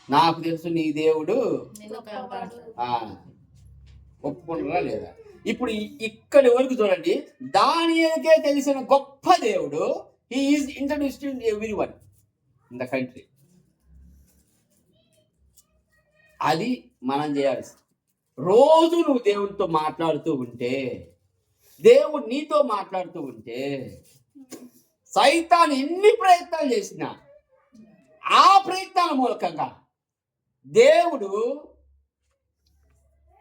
నాకు తెలుసు నీ దేవుడు. ఒప్పుకుంటారా లేదా? ఇప్పుడు ఇక్కడి వరకు చూడండి, దానియేలుకే తెలిసిన గొప్ప దేవుడు he is introduced to everyone in the country. అది మనం చేయాల్సి. రోజు నువ్వు దేవుడితో మాట్లాడుతూ ఉంటే, దేవుడు నీతో మాట్లాడుతూ ఉంటే, సైతాను ఎన్ని ప్రయత్నాలు చేసినా ఆ ప్రయత్నాల మూలకంగా దేవుడు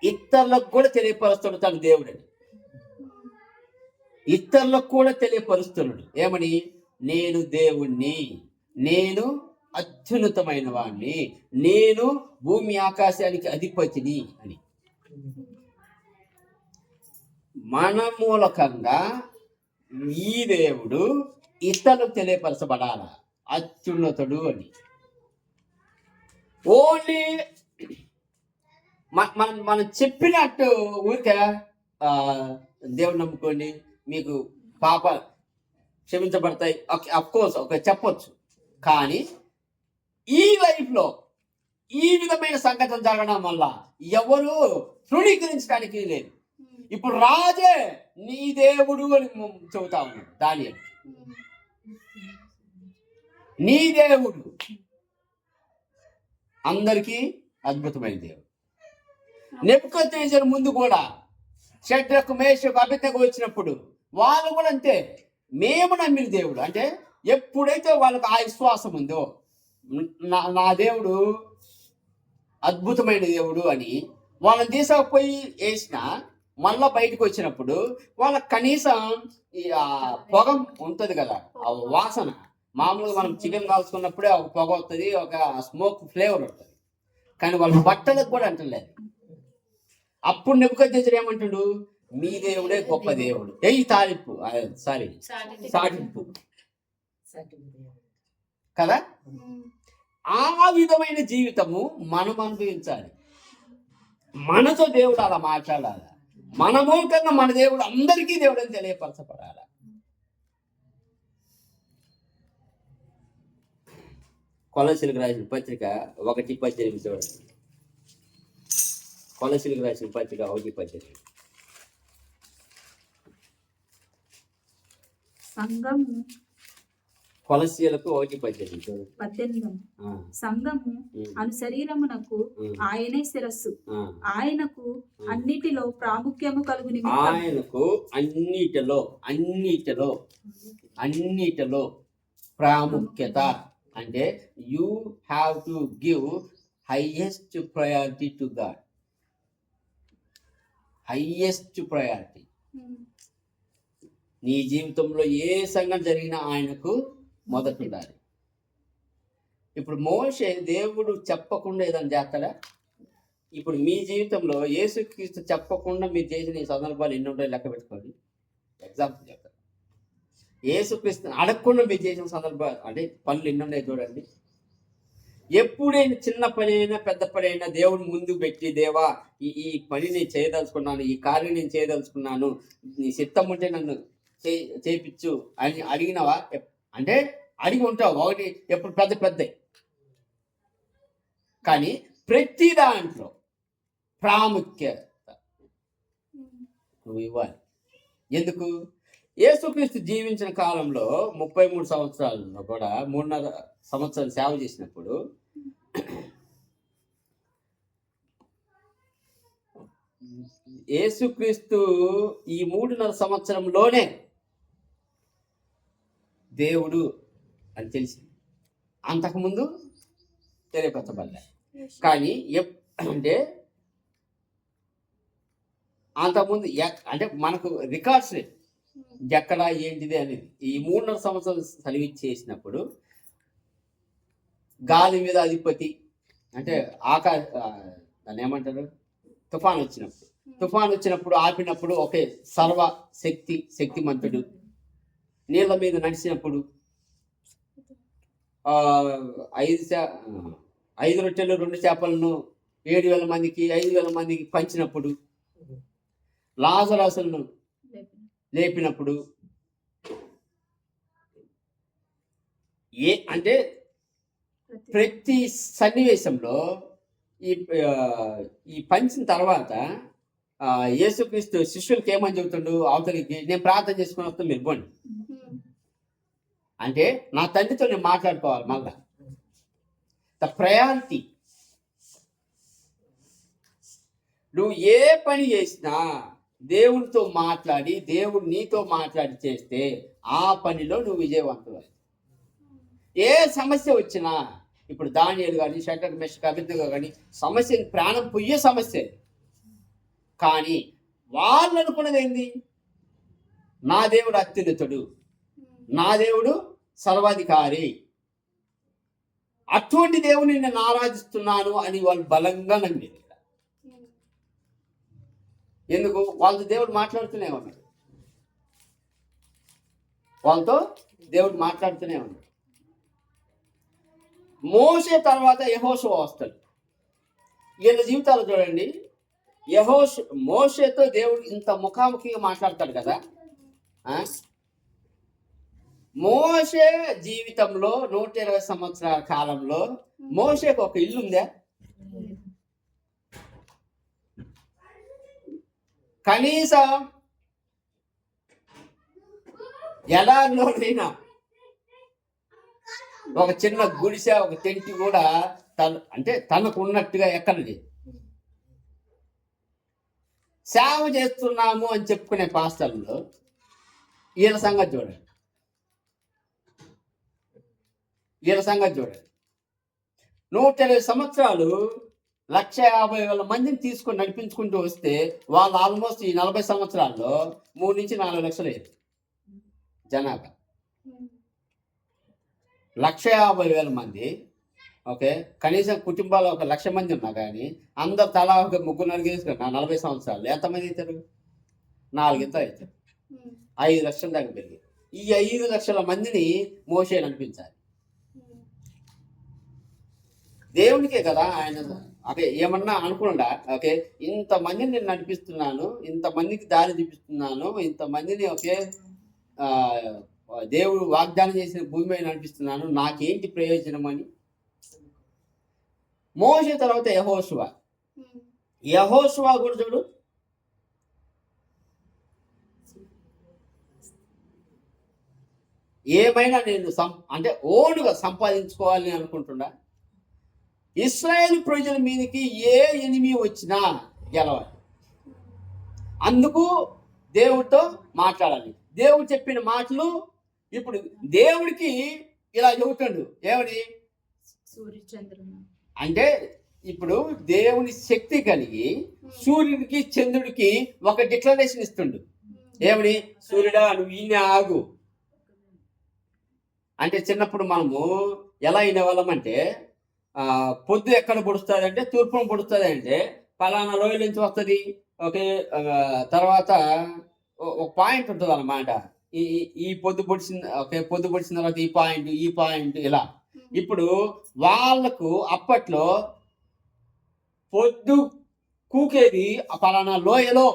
ఇతరులకు కూడా తెలియపరుస్తున్నాడు తన దేవుడని. ఇతరులకు కూడా తెలియపరుస్తున్నాడు ఏమని, నేను దేవుణ్ణి, నేను అత్యున్నతమైన వాడిని, నేను భూమి ఆకాశానికి అధిపతిని అని. మన మూలకంగా ఈ దేవుడు ఇతరులకు తెలియపరచబడాల అత్యున్నతుడు అని. ఓన్లీ మనం చెప్పినట్టు ఊరికే దేవుడు నమ్ముకోండి మీకు పాప క్షమించబడతాయి, అఫ్కోర్స్ ఒక చెప్పొచ్చు. కానీ ఈ లైఫ్లో ఈ విధమైన సంఘటన జరగడం వల్ల ఎవరు తృణీకరించడానికి లేదు. ఇప్పుడు రాజే నీ దేవుడు అని చెబుతా ఉన్నాడు దానియేలు. నీ దేవుడు అందరికీ అద్భుతమైన దేవుడు. నెబుకద్నెజరు ముందు కూడా షడ్రకు మేషకు అబెద్నెగో వచ్చినప్పుడు వాళ్ళు కూడా అంతే, మేము నమ్మిన దేవుడు అంటే ఎప్పుడైతే వాళ్ళకి ఆ విశ్వాసం ఉందో నా దేవుడు అద్భుతమైన దేవుడు అని వాళ్ళని తీసుకుపోయి వేసిన మళ్ళా బయటకు వచ్చినప్పుడు వాళ్ళకి కనీసం పొగ ఉంటుంది కదా, ఆ వాసన. మామూలుగా మనం చికెన్ కాల్చుకున్నప్పుడే ఒక పొగ వస్తుంది, ఒక స్మోక్ ఫ్లేవర్ ఉంటుంది. కానీ వాళ్ళ బట్టలకు కూడా అంటలేదు. అప్పుడు నెబుకద్నెజరు ఏమంటాడు, మీ దేవుడే గొప్ప దేవుడు. తాలింపు సాటింపు కదా. ఆ విధమైన జీవితము మనం అనుభవించాలి. మనతో దేవుడు అలా మాట్లాడాలి. మన మూలంగా మన దేవుడు అందరికీ దేవుడు అని తెలియపరచబడాలి. కొలసీలకు రాసిన పత్రిక 1:18 చూడండి. కొలసీలకు రాసిన పత్రిక 1:18. కొలసీలకు 1:18 సంఘము అను శరీరమునకు ఆయనే శిరస్సు, ఆయనకు అన్నిటిలో ప్రాముఖ్యము కలుగు నిమిత్తం. ఆయనకు అన్నిటిలో ప్రాముఖ్యత అంటే you have to give highest priority to God. Highest priority. నీ జీవితంలో ఏ సంఘటన జరిగినా ఆయనకు మొదట ఉండాలి. ఇప్పుడు మోషే దేవుడు చెప్పకుండా ఏదైనా చేస్తాడా? ఇప్పుడు మీ జీవితంలో యేసుక్రీస్తు చెప్పకుండా మీరు చేసిన ఈ సందర్భాలు ఎన్ని ఉంటాయో లెక్క పెట్టుకోండి. ఎగ్జాంపుల్ చెప్తాను. యేసుక్రీస్తు అడగకుండా మీరు చేసిన సందర్భాలు అంటే పనులు ఎన్ని ఉన్నాయో చూడండి. ఎప్పుడైనా చిన్న పని అయినా పెద్ద పని అయినా దేవుడు ముందు పెట్టి, దేవా ఈ పని నేను చేయదలుచుకున్నాను, ఈ కార్యం నేను చేయదలుచుకున్నాను, నీ చిత్తం ఉంటే నన్ను చేయించు అని అడిగినవా? అంటే అడిగి ఉంటావు ఒకటి, ఎప్పుడు పెద్ద. కానీ ప్రతి దాంట్లో ప్రాముఖ్యత నువ్వు ఇవ్వాలి. ఎందుకు? యేసుక్రీస్తు జీవించిన కాలంలో 33 సంవత్సరాలలో కూడా 3.5 సంవత్సరాలు సేవ చేసినప్పుడు యేసుక్రీస్తు ఈ 3.5 సంవత్సరంలోనే దేవుడు అని తెలిసింది. అంతకుముందు తెలియపరచబడలే. కానీ అంటే అంతకుముందు అంటే మనకు రికార్డ్స్ లేదు ఎక్కడ ఏంటిది అనేది. ఈ 3.5 సంవత్సరాలు సర్వీస్ చేసినప్పుడు గాలి మీద అధిపతి అంటే దాన్ని ఏమంటారు, తుఫాన్ వచ్చినప్పుడు ఆపినప్పుడు ఒకే సర్వ శక్తిమంతుడు. నీళ్ళ మీద నడిచినప్పుడు 5 రొట్టెలు 2 చేపలను 7,000 మందికి 5,000 మందికి పంచినప్పుడు, లాజరును లేపినప్పుడు, అంటే ప్రతి సన్నివేశంలో ఈ పంచిన తర్వాత యేసుక్రీస్తు శిష్యులకి ఏమని చెబుతుండు, అవతలికి నేను ప్రార్థన చేసుకుని వస్తాను మీరు పోండి అంటే నా తండ్రితో నేను మాట్లాడుకోవాలి. మళ్ళా ద ప్రయారిటీ. నువ్వు ఏ పని చేసినా దేవునితో మాట్లాడి, దేవుడు నీతో మాట్లాడి చేస్తే ఆ పనిలో నువ్వు విజయవంతులు. ఏ సమస్య వచ్చినా, ఇప్పుడు దానియేలు కానీ షడ్రకు మేషకు అబెద్నెగో కానీ సమస్య ప్రాణం పోయే సమస్య. కానీ వాళ్ళు అనుకున్నది ఏంది? నా దేవుడు అత్యున్నతుడు, నా దేవుడు సర్వాధికారి, అటువంటి దేవుని నేను ఆరాధిస్తున్నాను అని వాళ్ళు బలంగా నమ్మేది. ఎందుకు? వాళ్ళతో దేవుడు మాట్లాడుతూనే ఉన్నాడు. వాళ్ళతో దేవుడు మాట్లాడుతూనే ఉన్నాడు. మోషే తర్వాత యెహోషువ వస్తాడు. వీళ్ళ జీవితాలు చూడండి. మోషేతో దేవుడు ఇంత ముఖాముఖిగా మాట్లాడతాడు కదా. మోషే జీవితంలో 120 సంవత్సరాల కాలంలో మోషేకు ఒక ఇల్లు ఉందా? కనీసం ఎడారిలోనైనా ఒక చిన్న గుడిసె, ఒక టెంట్ కూడా తనకు ఉన్నట్టుగా ఎక్కడ లేదు. సేవ చేస్తున్నాము అని చెప్పుకునే పాస్టర్లు వీళ్ళ సంగతి చూడండి. 120 సంవత్సరాలు 150,000 మందిని తీసుకొని నడిపించుకుంటూ వస్తే వాళ్ళు ఆల్మోస్ట్ ఈ 40 సంవత్సరాల్లో 3 నుంచి 4 లక్షలు అయ్యారు జనాభా. 150,000 మంది. ఓకే, కనీసం కుటుంబాలు 1,00,000 మంది ఉన్నా కానీ అందరు తలా ఒక 3-4 తీసుకున్నా 40 సంవత్సరాలు ఎంతమంది అవుతారు? 4 అవుతారు. 5 లక్షల దాకా పెరిగి ఈ 5 లక్షల మందిని మోషే నడిపించాలి. దేవునికే కదా ఆయన. ఓకే, ఏమన్నా అనుకున్నా, ఓకే ఇంతమందిని నేను నడిపిస్తున్నాను, ఇంతమందికి దారి చూపిస్తున్నాను, ఇంతమందిని ఓకే దేవుడు వాగ్దానం చేసిన భూమి మీద నడిపిస్తున్నాను, నాకేంటి ప్రయోజనం అని. మోషే తర్వాత యెహోషువ కూడా చూడు. ఏమైనా నేను ఓనుగా సంపాదించుకోవాలని అనుకుంటున్నా. ఇశ్రాయేలు ప్రజల మీదకి ఏ ఎనిమి వచ్చినా గెలవాలి. అందుకు దేవుడితో మాట్లాడాలి. దేవుడు చెప్పిన మాటలు ఇప్పుడు దేవుడికి ఇలా చెబుతాడు. ఏమని? అంటే ఇప్పుడు దేవుని శక్తి కలిగి సూర్యుడికి చంద్రుడికి ఒక డిక్లరేషన్ ఇస్తుండు. ఏమని? సూర్యుడా నువ్వు ఈయన ఆగు అంటే. చిన్నప్పుడు మనము ఎలా వినేవాళ్ళం పొద్దు ఎక్కడ పొడుస్తుంది అంటే తూర్పును పొడుస్తుంది అంటే పలానా లోయల నుంచి వస్తుంది. ఓకే, తర్వాత ఒక పాయింట్ ఉంటుంది అన్నమాట. ఈ పొద్దు పొడిచిన తర్వాత ఈ పాయింట్ ఇలా. ఇప్పుడు వాళ్ళకు అప్పట్లో పొద్దు కూకేది పలానా లోయలో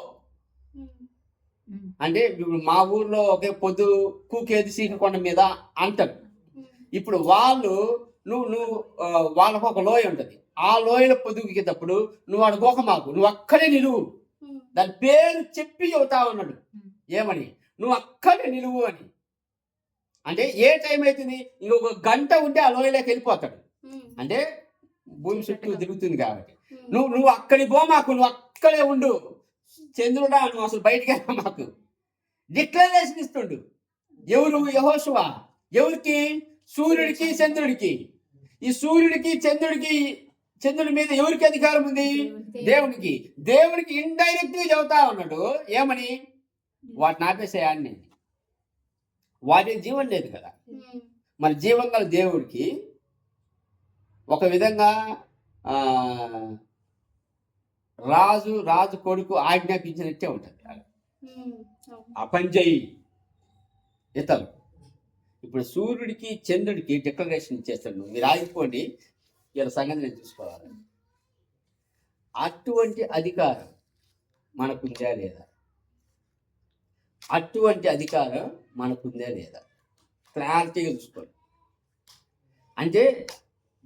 అంటే ఇప్పుడు మా ఊర్లో ఒకే పొద్దు కూకేది సీకకొండ మీద అంటారు. ఇప్పుడు వాళ్ళు నువ్వు వాళ్ళకు ఒక లోయ ఉంటుంది. ఆ లోయలో పొద్దుకేటప్పుడు నువ్వు అడుగోక మాకు, నువ్వు అక్కడే నిలువు. దాని పేరు చెప్పి చెబుతా ఉన్నాడు. ఏమని? నువ్వు అక్కడే నిలువు అని. అంటే ఏ టైం అవుతుంది? ఇంకొక గంట ఉంటే ఆ లోయలోకి వెళ్ళిపోతాడు. అంటే భూమి చుట్టూ తిరుగుతుంది కాబట్టి నువ్వు అక్కడికి పో మాకు, నువ్వు అక్కడే ఉండు. చంద్రుడా నువ్వు అసలు బయటికి వెళ్ళా మాకు డిక్లరేషన్ ఇస్తుండు. ఎవరు? యెహోషువ. ఎవరికి? సూర్యుడికి చంద్రుడికి. ఈ సూర్యుడికి చంద్రుడి మీద ఎవరికి అధికారం ఉంది? దేవునికి. దేవునికి ఇండైరెక్ట్ గా చెబుతా ఉన్నాడు. ఏమని? వాటిని ఆపేసేయాన్ని. వాటికి జీవం లేదు కదా. మరి జీవం గల దేవుడికి ఒక విధంగా రాజు కొడుకు ఆజ్ఞాపించినట్టే ఉంటుంది. ఆ పని చేయి ఇతను. ఇప్పుడు సూర్యుడికి చంద్రుడికి డిక్లరేషన్ ఇచ్చేస్తాడు, మీరు ఆగిపోండి, వీళ్ళ సంగతి నేను చూసుకోవాలి. అటువంటి అధికారం మనకుందా లేదా? అటువంటి అధికారం మనకుందా లేదా? క్లారిటీగా చూసుకోండి. అంటే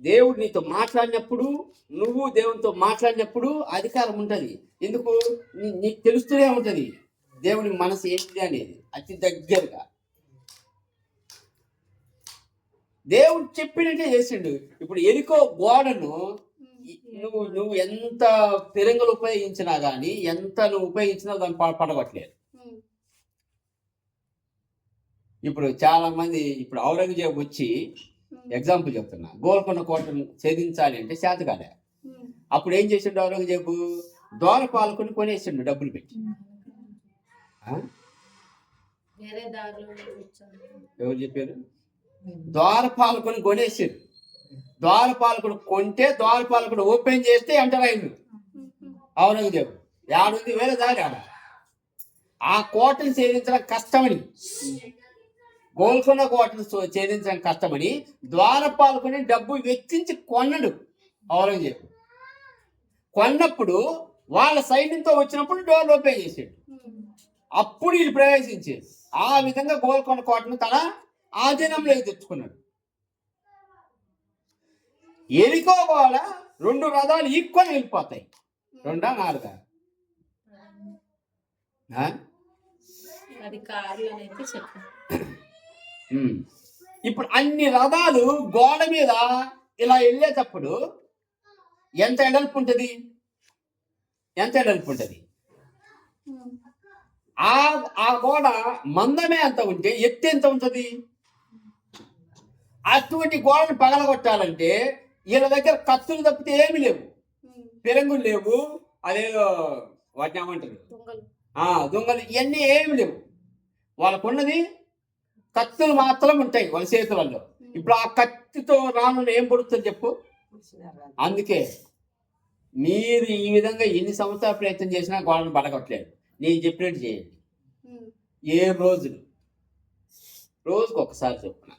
దేవుడు నీతో మాట్లాడినప్పుడు, నువ్వు దేవునితో మాట్లాడినప్పుడు అధికారం ఉంటుంది. ఎందుకు? నీకు తెలుస్తూనే ఉంటుంది దేవుని మనసు ఏంటిది అనేది అతి దగ్గరగా. దేవుడు చెప్పినట్టే చేసిండు. ఇప్పుడు ఎరికో గోడను నువ్వు ఎంత ఫిరంగులు ఉపయోగించినా కానీ, ఎంత నువ్వు ఉపయోగించినా దాన్ని పడగొట్టలేదు. ఇప్పుడు చాలా మంది ఇప్పుడు ఔరంగజేబు వచ్చి ఎగ్జాంపుల్ చెప్తున్నా, గోల్కొండ కోటను ఛేదించాలి అంటే చేత కాలే. అప్పుడు ఏం చేసిండు ఔరంగజేబు? ద్వారపాలకుని కొనేసిండు డబ్బులు పెట్టి. ఎవరు చెప్పారు? ద్వారపాలకుని కొనేసారు. ద్వారపాలకుడు కొంటే ద్వారపాలకుడు ఓపెన్ చేస్తే ఎంటర్ అయిండు ఔరంగజేబు. ఏడుంది వేరే దారి ఆడ. ఆ కోటను ఛేదించడం కష్టమని, గోల్కొండ కోటను ఛేదించడం కష్టమని ద్వారపాలకుని డబ్బు వెచ్చించి కొన్నాడు ఔరంగజేబు. కొన్నప్పుడు వాళ్ళ సైన్యంతో వచ్చినప్పుడు డోర్లు ఓపెన్ చేసాడు. అప్పుడు వీళ్ళు ప్రవేశించారు. ఆ విధంగా గోల్కొండ కోటను తన ఆధీనంలోకి తెచ్చుకున్నాడు. ఎరికో గోడ 2 రథాలు ఈక్వల్ వెళ్ళిపోతాయి. 2 4 అది కార్లు అనేది చెప్పండి. ఇప్పుడు అన్ని రథాలు గోడ మీద ఇలా వెళ్ళేటప్పుడు ఎంత ఎడల్పు ఉంటుంది? ఆ గోడ మందమే అంత ఉంటే ఎత్తు ఎంత ఉంటుంది? అటువంటి గోడను పగలగొట్టాలంటే వీళ్ళ దగ్గర కత్తులు తప్పితే ఏమి లేవు, పెరంగులు లేవు, అదేదో వాటిని ఏమంటారు దొంగలు, ఇవన్నీ ఏమి లేవు. వాళ్ళకున్నది కత్తులు మాత్రం ఉంటాయి వాళ్ళ చేతులలో. ఇప్పుడు ఆ కత్తితో రాను ఏం పడుతుంది చెప్పు? అందుకే మీరు ఈ విధంగా ఎన్ని సంవత్సరాలు ప్రయత్నం చేసినా గోడను పడగొట్టలేదు. నేను చెప్పినట్టు చేయండి. రోజుకు ఒకసారి చెప్పున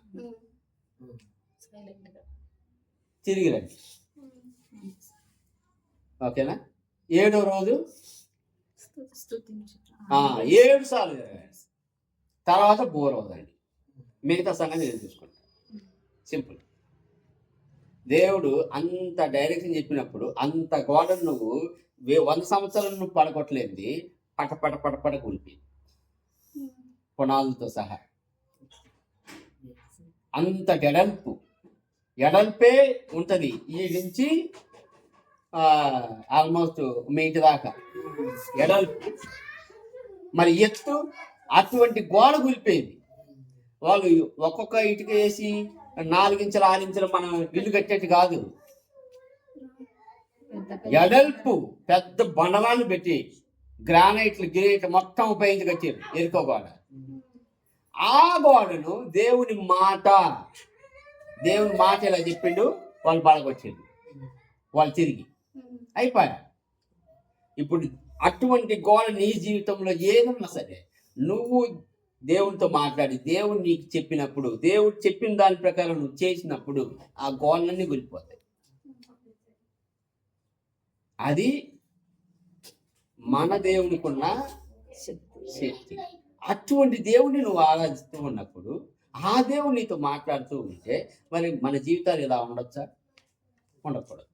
తిరిగి రండి. ఓకేనా? 7వ రోజు 7 సార్లు తిరగండి. తర్వాత బోర్ అవుదండి. మిగతా సంగతి నేను చూసుకుంటాను. సింపుల్. దేవుడు అంత డైరెక్షన్ చెప్పినప్పుడు అంత గోడను నువ్వు 100 సంవత్సరాలు నువ్వు పడగొట్టలేంది పట కూలిపి పునాదులతో సహా. అంత ఎడల్పే ఉంటుంది. ఈ నుంచి ఆల్మోస్ట్ మీ ఇంటి దాకా ఎడల్పు. మరి ఎత్తు అటువంటి గోడ కూలిపోయింది. వాళ్ళు ఒక్కొక్క ఇటుక వేసి 4 ఇంచులు 6 ఇంచులు మనం ఇల్లు కట్టేట్టు కాదు. ఎడల్పు పెద్ద బండలాన్ని పెట్టి గ్రానైట్లు గిరేట్లు మొత్తం ఉపయోగించి కట్టారు ఎరుకో గోడ. ఆ గోడను దేవుని మాట ఇలా చెప్పిండు. వాళ్ళు పడగొచ్చిండు. వాళ్ళు తిరిగి అయిపోయా. ఇప్పుడు అటువంటి గోడ నీ జీవితంలో ఏదన్నా సరే నువ్వు దేవునితో మాట్లాడి దేవుడు నీకు చెప్పినప్పుడు, దేవుడు చెప్పిన దాని ప్రకారం నువ్వు చేసినప్పుడు ఆ గోడలన్నీ కూలిపోతాయి. అది మన దేవునికున్న శక్తి. అటువంటి దేవుడిని నువ్వు ఆరాధిస్తూ ఉన్నప్పుడు ఆ దేవుడు నీతో మాట్లాడుతూ ఉంటే మరి మన జీవితాలు ఎలా ఉండొచ్చా? ఉండకూడదు.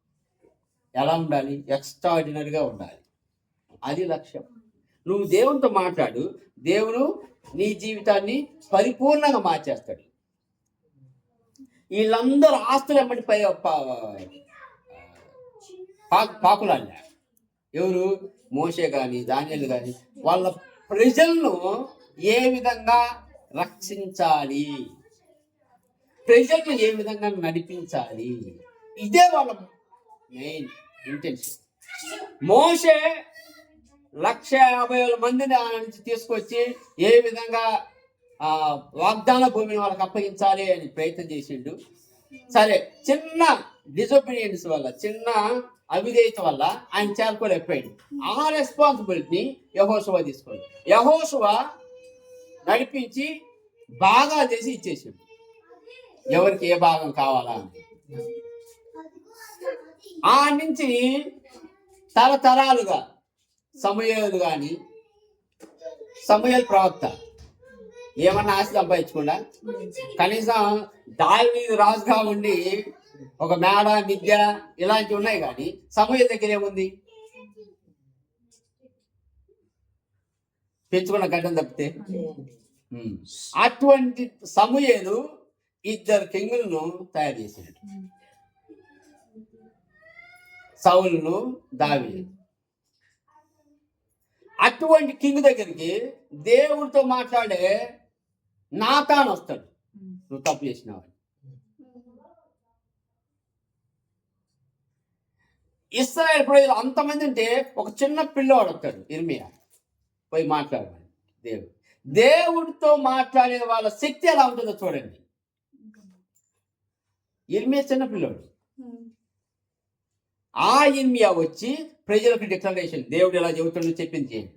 ఎలా ఉండాలి? ఎక్స్ట్రాఆర్డినరీగా ఉండాలి. అది లక్ష్యం. నువ్వు దేవునితో మాట్లాడు, దేవుడు నీ జీవితాన్ని పరిపూర్ణంగా మార్చేస్తాడు. వీళ్ళందరూ ఆస్తులు ఎమ్మటి పాకులాడినా ఎవరు? మోషే కానీ దానియేలు కానీ వాళ్ళ ప్రజలను ఏ విధంగా రక్షించాలి, ప్రజలను ఏ విధంగా నడిపించాలి, ఇదే వాళ్ళ మెయిన్ ఇంటెన్షన్. మోషే 150,000 మందిని ఆ నుంచి తీసుకొచ్చి ఏ విధంగా వాగ్దాన భూమిని వాళ్ళకి అప్పగించాలి అని ప్రయత్నం చేసిండు. సరే, చిన్న డిసొబీడియన్స్ వల్ల, చిన్న అవిధేయత వల్ల ఆయన చేరుకోలేకపోయాడు. ఆ రెస్పాన్సిబిలిటీని యెహోషువ తీసుకోండి. యెహోషువ నడిపించి బాగా చేసి ఇచ్చేసాడు. ఎవరికి ఏ భాగం కావాలా అని. ఆ నుంచి తరతరాలుగా సమూయేలు కానీ, సమూయేలు ప్రవక్త ఏమన్నా ఆశ సంపాదించకుండా కనీసం దావీదు రాజుగా ఉండి ఒక మేడ మిద్య ఇలాంటివి ఉన్నాయి. కానీ సమూయేలు దగ్గర ఏముంది? పెంచుకున్న గడ్డం తప్పితే. అటువంటి సమూయేలు 2 కింగులను తయారు చేశాడు, సౌలును దావీదు. అటువంటి కింగ్ దగ్గరికి దేవుడితో మాట్లాడే నాతాను వస్తాడు, నువ్వు తప్పు చేసినావు. ఇశ్రాయేలు ప్రజలు అంతమంది ఉంటే ఒక చిన్న పిల్లవాడు వస్తాడు, ఇర్మియా, పోయి మాట్లాడమని. దేవుడితో మాట్లాడే వాళ్ళ శక్తి ఎలా ఉంటుందో చూడండి. ఇర్మియా చిన్న పిల్లోడు, ఆ ఇర్మియా వచ్చి ప్రజలకు డిక్లరేషన్, దేవుడు ఎలా చెబుతుండో చెప్పింది చేయండి.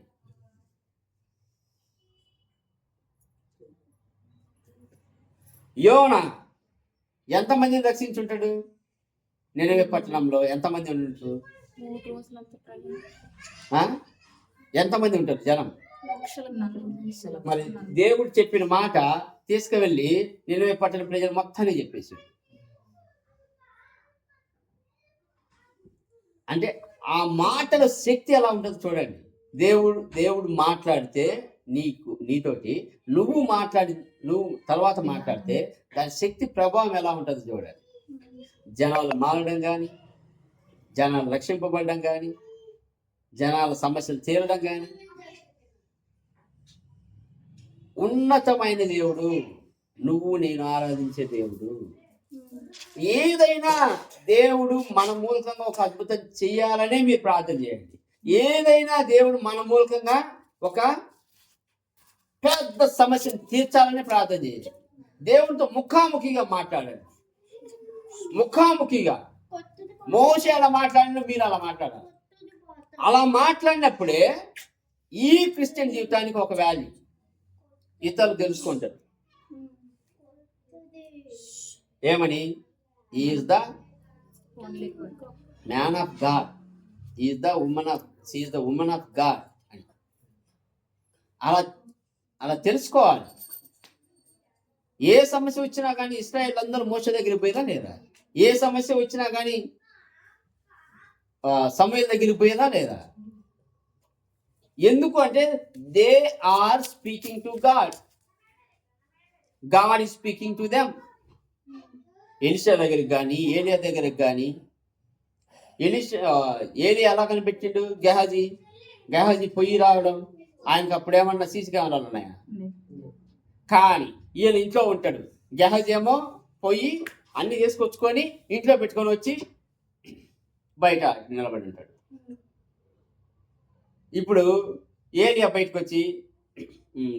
యోనా ఎంతమందిని రక్షించుంటాడు? నినవే పట్టణంలో ఎంతమంది ఉంటారు? 3 రోజులంతా ప్రయాణం. ఆ? ఎంతమంది ఉంటారు జనం? లక్షల మరి దేవుడు చెప్పిన మాట తీసుకువెళ్ళి నినవే పట్టణ ప్రజలు మొత్తాన్ని చెప్పేసి, అంటే ఆ మాటల శక్తి ఎలా ఉంటుందో చూడండి. దేవుడు మాట్లాడితే నీతోటి నువ్వు తర్వాత మాట్లాడితే దాని శక్తి ప్రభావం ఎలా ఉంటుందో చూడండి. జనాలు మారడం కానీ, జనాలు రక్షింపబడడం కానీ, జనాల సమస్యలు తీరడం కానీ. ఉన్నతమైన దేవుడు, నువ్వు నేను ఆరాధించే దేవుడు. ఏదైనా దేవుడు మన మూలకంగా ఒక అద్భుతం చేయాలనే మీరు ప్రార్థన చేయండి. ఏదైనా దేవుడు మన మూలకంగా ఒక పెద్ద సమస్యను తీర్చాలని ప్రార్థన చేయండి. దేవుడితో ముఖాముఖిగా మాట్లాడండి. ముఖాముఖిగా మోషే అలా మాట్లాడిన మీరు అలా మాట్లాడాలి. అలా మాట్లాడినప్పుడే ఈ క్రిస్టియన్ జీవితానికి ఒక వాల్యూ ఇతరులు తెలుసుకుంటారు. ఏమని? Is the man of God, is the women of God అని అలా తెలుసుకోవాలి. ఏ సమస్య వచ్చినా కానీ ఇశ్రాయేల్ అందరూ మోషే దగ్గరికి పోయినా లేదా? ఏ సమస్య వచ్చినా కానీ సమూయేలు దగ్గరికి పోయినా లేదా? ఎందుకు అంటే they are speaking to God, God is speaking to them. Elisha దగ్గరికి కానీ, ఏలియా దగ్గరికి కానీ, ఏలియా ఎలా కనిపెట్టిండు? గెహాజీ పొయ్యి రావడం. ఆయనకు అప్పుడేమన్నా సీసీ కెమెరాలు ఉన్నాయా? కానీ ఈయన ఇంట్లో ఉంటాడు. గెహాజీ ఏమో పొయ్యి అన్ని తీసుకొచ్చుకొని ఇంట్లో పెట్టుకొని వచ్చి బయట నిలబడి ఉంటాడు. ఇప్పుడు ఏలియా బయటకు వచ్చి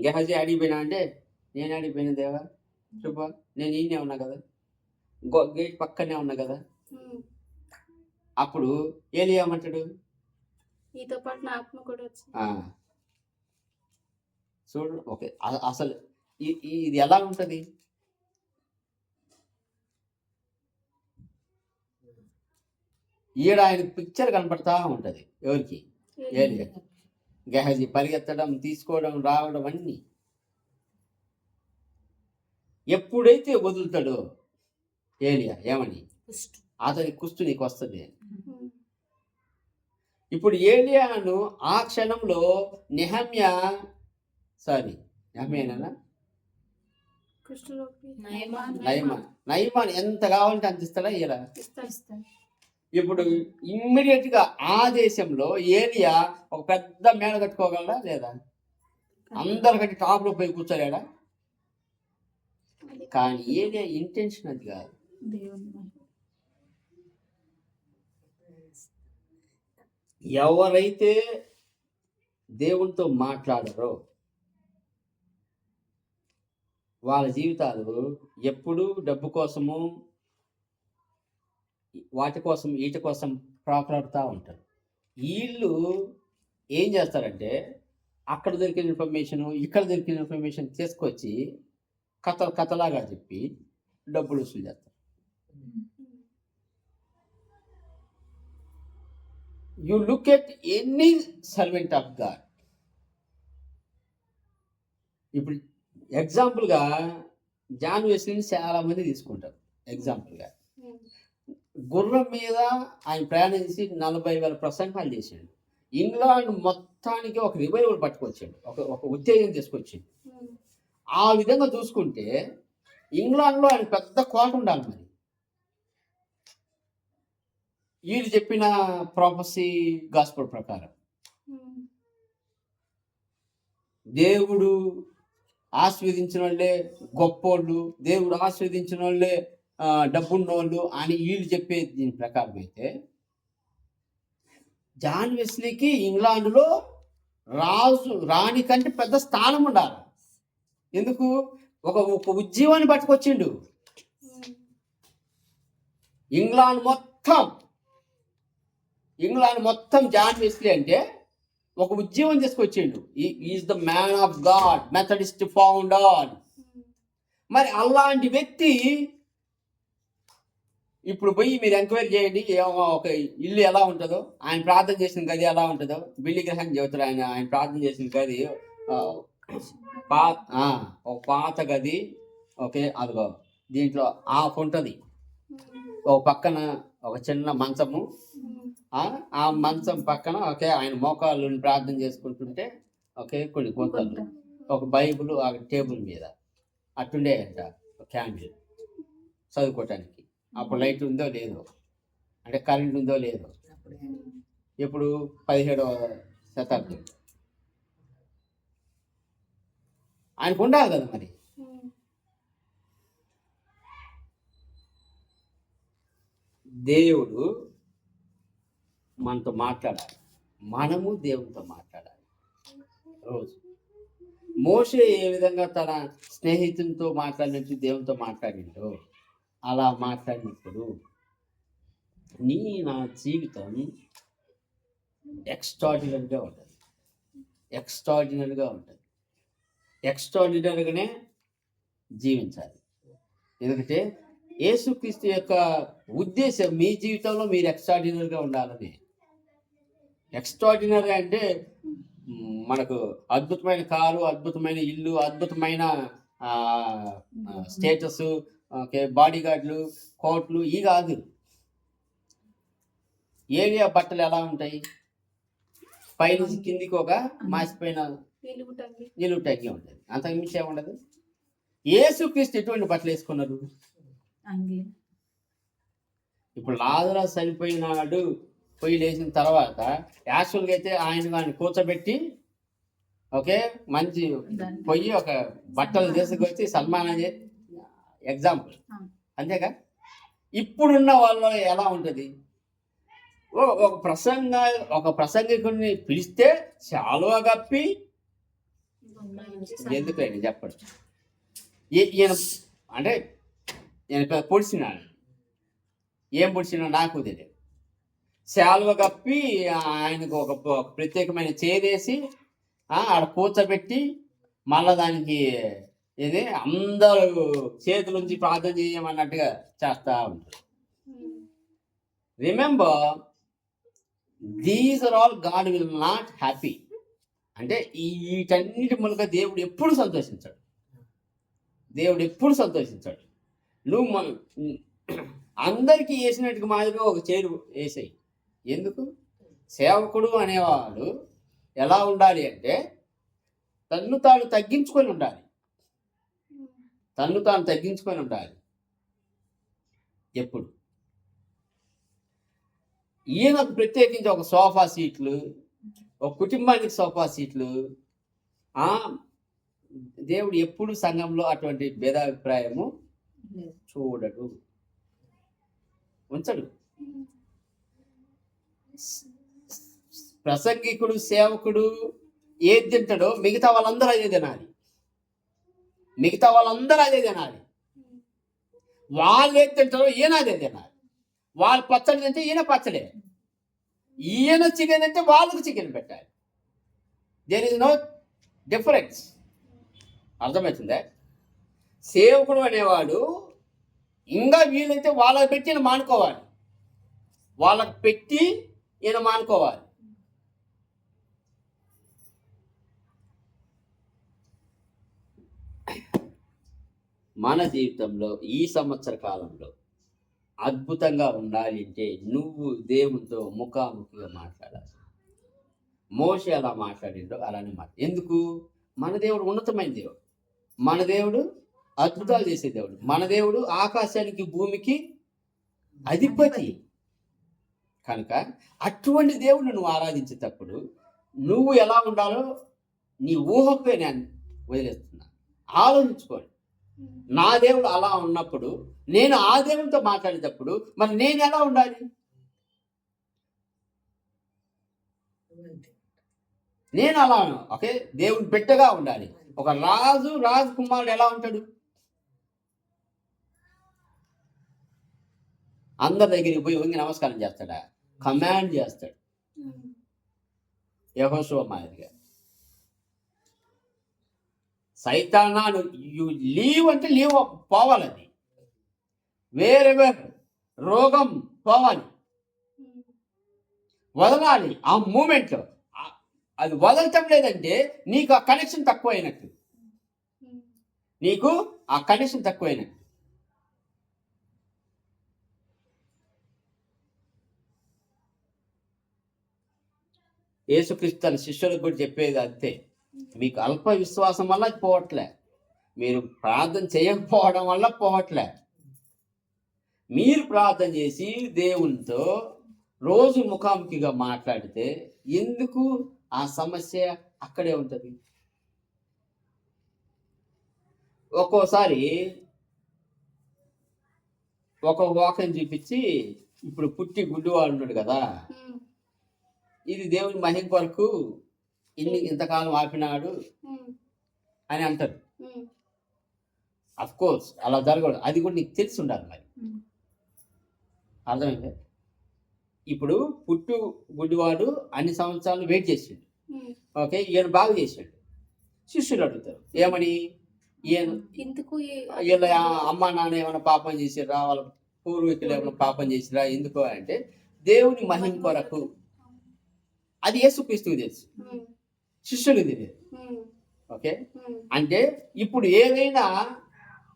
గెహాజీ అడిగిపోయినా అంటే, నేను అడిగిపోయిన దేవా చూపా, నేను ఈయనే ఉన్నా కదా, గేట్ పక్కనే ఉన్నా కదా. అప్పుడు ఏలియా ఏమంటాడు? నీతో పాటు నా ఆత్మ కూడా వచ్చింది. చూడు, ఓకే, అసలు ఇది ఎలా ఉంటది? ఈడ ఆయన పిక్చర్ కనపడతా ఉంటది. ఎవరికి? ఏలియా. గెహాజీ పరిగెత్తడం, తీసుకోవడం, రావడం అన్ని. ఎప్పుడైతే వదులుతాడో ఏలియా ఏమని, అతని కుస్తు నీకు వస్తుంది. ఇప్పుడు ఏలియాను ఆ క్షణంలో నెహమ్యా నయమాన్ ఎంత కావాలంటే అంత ఇస్తాడా? ఇలా ఇప్పుడు ఇమ్మీడియట్ గా ఆ దేశంలో ఏలియా ఒక పెద్ద మేడ కట్టుకోగలడా లేదా? అందరికంటే టాప్ లో పోయి కూర్చోలేడా? కానీ ఏలియా ఇంటెన్షన్ అది కాదు. ఎవరైతే దేవునితో మాట్లాడరో వాళ్ళ జీవితాలు ఎప్పుడూ డబ్బు కోసము, వాటి కోసం, వీటి కోసం ప్రాకులాడుతూ ఉంటారు. వీళ్ళు ఏం చేస్తారంటే అక్కడ దొరికిన ఇన్ఫర్మేషను, ఇక్కడ దొరికిన ఇన్ఫర్మేషన్ తీసుకొచ్చి కథలాగా చెప్పి డబ్బులు వసూలు చేస్తారు. You look at any servant of God. ఇప్పుడు ఎగ్జాంపుల్గా జాన్ వెస్లీని చాలా మంది తీసుకుంటారు. ఎగ్జాంపుల్గా గుర్రం మీద ఆయన ప్రయాణం చేసి 40,000 ప్రసంగాలు చేశాడు. ఇంగ్లాండ్ మొత్తానికి ఒక రివైవల్ పట్టుకొచ్చాడు, ఒక ఉత్తేజం తీసుకొచ్చాడు. ఆ విధంగా చూసుకుంటే ఇంగ్లాండ్లో ఆయన పెద్ద కోట ఉండాలి. మరి వీళ్ళు చెప్పిన ప్రాఫెసీ గాస్పెల్ ప్రకారం దేవుడు ఆస్వాదించిన వాళ్ళే గొప్పోళ్ళు, దేవుడు ఆస్వాదించిన వాళ్ళే డబ్బున్నోళ్ళు అని వీళ్ళు చెప్పే దీని ప్రకారం అయితే జాన్ వెస్లీకి ఇంగ్లాండ్లో రాణి కంటే పెద్ద స్థానం ఉండాలి. ఎందుకు? ఒక ఉద్యమాన్ని పట్టుకొచ్చిండు. ఇంగ్లాండ్ మొత్తం ఇంగ్లాండ్ మొత్తం జాన్ వెస్లీ అంటే ఒక ఉద్యమం తీసుకొచ్చిండు. Is the man of God, Methodist founder. మరి అలాంటి వ్యక్తి ఇప్పుడు పోయి మీరు ఎంక్వైరీ చేయండి, ఒక ఇల్లు ఎలా ఉంటుందో, ఆయన ప్రార్థన చేసిన గది ఎలా ఉంటుందో. బిల్లి గ్రహం చెబుతాడు, ఆయన ప్రార్థన చేసిన గది ఒక పాత గది. ఓకే, అదిగో దీంట్లో ఆఫ్ ఉంటుంది. ఒక పక్కన ఒక చిన్న మంచము, ఆ మంచం పక్కన ఓకే ఆయన మోకాళ్ళని ప్రార్థన చేసుకుంటుంటే ఓకే కొన్ని గుంతలు, ఒక బైబుల్ ఆ టేబుల్ మీద అట్టుండే అంట క్యాండిల్ చదువుకోవటానికి. అప్పుడు లైట్ ఉందో లేదో, అంటే కరెంట్ ఉందో లేదో. ఇప్పుడు 17వ శతాబ్దం. ఆయనకు ఉండాలి కదా మరి. దేవుడు మనతో మాట్లాడాలి, మనము దేవునితో మాట్లాడాలి రోజు. మోషే ఏ విధంగా తన స్నేహితునితో మాట్లాడినట్టు దేవునితో మాట్లాడిండో అలా మాట్లాడినప్పుడు నా జీవితం ఎక్స్ట్రాడినరీగా ఉంటుంది. ఎక్స్ట్రాడినరీగానే జీవించాలి. ఎందుకంటే యేసుక్రీస్తు యొక్క ఉద్దేశం మీ జీవితంలో మీరు ఎక్స్ట్రాడినరీగా ఉండాలని. ఎక్స్ట్రాడినరీ అంటే మనకు అద్భుతమైన కారు, అద్భుతమైన ఇల్లు, అద్భుతమైన స్టేటస్, ఓకే బాడీ గార్డులు, కోట్లు ఇవి కాదు. ఏలియా బట్టలు ఎలా ఉంటాయి? పైనుంచి కిందికి ఒక మాసిపోయిన నిలువు టంగి ఉంటుంది, అంతకు మించి ఏముండదు. యేసుక్రీస్తు ఎటువంటి బట్టలు వేసుకున్నారు? ఇప్పుడు లాజరు చనిపోయినాడు, పొయ్యి లేచిన తర్వాత యాక్చువల్గా అయితే ఆయన కూర్చోబెట్టి ఓకే మంచి పొయ్యి ఒక బట్టలు తీసుకొచ్చి సన్మానం చేసి ఎగ్జాంపుల్, అంతేగా. ఇప్పుడున్న వాళ్ళు ఎలా ఉంటుంది? ఒక ప్రసంగికుడిని పిలిస్తే శాలువా కప్పి, ఎందుకండి చెప్పండి, ఈయన అంటే ఈయన పొడిచినాడు, ఏం పొడిచినా నాకు తెలియదు. శాలువ కప్పి ఆయనకు ఒక ప్రత్యేకమైన చేదేసి ఆడ కూర్చోబెట్టి మళ్ళా దానికి ఇది అందరూ చేతులుంచి ప్రార్థన చేయమన్నట్టుగా చేస్తూ ఉంటారు. Remember, these are all God will not happy. అంటే వీటన్నిటి మూలంగా దేవుడు ఎప్పుడు సంతోషించాడు. నువ్వు అందరికీ వేసినట్టుగా మాదిరిగా ఒక చేరు వేసాయి. ఎందుకు? సేవకుడు అనేవాడు ఎలా ఉండాలి అంటే తన్ను తాను తగ్గించుకొని ఉండాలి. ఎప్పుడు ఈయనకు ప్రత్యేకించి ఒక సోఫా సీట్లు, ఒక కుటుంబానికి సోఫా సీట్లు. దేవుడు ఎప్పుడు సంఘంలో అటువంటి భేదాభిప్రాయము చూడడు, ఉంచడు. ప్రసంగికుడు, సేవకుడు ఏది తింటాడో మిగతా వాళ్ళందరూ అదే తినాలి. వాళ్ళు ఏది తింటారో ఈయన అదే తినాలి. వాళ్ళు పచ్చడి తింటే ఈయన పచ్చడే, ఈయన చికెన్ అంటే వాళ్ళకు చికెన్ పెట్టాలి. There is no difference. అర్థమవుతుందా? సేవకుడు అనేవాడు ఇంకా వీలైతే వాళ్ళకి పెట్టి ఈయన మానుకోవాలి, వాళ్ళకి పెట్టి ఈయన మానుకోవాలి. మన జీవితంలో ఈ సంవత్సర కాలంలో అద్భుతంగా ఉండాలి అంటే నువ్వు దేవునితో ముఖాముఖిగా మాట్లాడాలి. మోషే అలా మాట్లాడిండో అలానే ఎందుకు? మన దేవుడు ఉన్నతమైన దేవుడు, మన దేవుడు అద్భుతాలు చేసే దేవుడు, మన దేవుడు ఆకాశానికి భూమికి అధిపతి. కనుక అటువంటి దేవుడిని నువ్వు ఆరాధించేటప్పుడు నువ్వు ఎలా ఉండాలో నీ ఊహకే నేను వదిలేస్తున్నా. ఆలోచించుకోండి. నా దేవుడు అలా ఉన్నప్పుడు నేను ఆ దేవునితో మాట్లాడేటప్పుడు మరి నేను ఎలా ఉండాలి? నేను అలా ఓకే దేవుని బిడ్డగా ఉండాలి. ఒక రాజకుమారుడు ఎలా ఉంటాడు? అందరి దగ్గరికి పోయి వంగి నమస్కారం చేస్తాడా? కమాండ్ చేస్తాడు యెహోషువ మాదిరిగా. సైతానా యు లీవ్ అంటే లీవ్ పోవాలి, అది వేరెవర్ రోగం పోవాలి, వదలాలి. ఆ మూమెంట్ అది వదలటం లేదంటే నీకు ఆ కనెక్షన్ తక్కువైనట్టు, నీకు ఆ కనెక్షన్ తక్కువైనట్టు. యేసుక్రీస్తు తన శిష్యులకు కూడా చెప్పేది అంతే. మీకు అల్ప విశ్వాసం వల్ల పోవట్లే, మీరు ప్రార్థన చేయకపోవడం వల్ల పోవట్లే. మీరు ప్రార్థన చేసి దేవునితో రోజు ముఖాముఖిగా మాట్లాడితే ఎందుకు ఆ సమస్య అక్కడే ఉంటుంది. ఒక్కోసారి ఒక వాక్యం చూపించి, ఇప్పుడు పుట్టి గుడ్డివాడు ఉన్నాడు కదా, ఇది దేవుని మహిమ కొరకు ఇంతకాలం ఆపినాడు అని అంటారు. అఫ్ కోర్స్ అలా జరగదు, అది కూడా నీకు తెలిసి ఉండాలి. మరి అర్థమైంది. ఇప్పుడు పుట్టు గుడ్డివాడు అన్ని సంవత్సరాలు వెయిట్ చేసిండు, ఓకే, ఈయన బాగా చేసిండు. శిష్యులు అడుగుతారు ఏమని, వీళ్ళ అమ్మ నాన్న ఏమైనా పాపం చేసిరా, వాళ్ళ పూర్వీకులు ఏమైనా పాపం చేసిరా, ఎందుకు అంటే దేవుని మహిమ కొరకు. అది యేసుక్రీస్తుకు తెలుసు, శిష్యులు తెలియదు. ఓకే, అంటే ఇప్పుడు ఏదైనా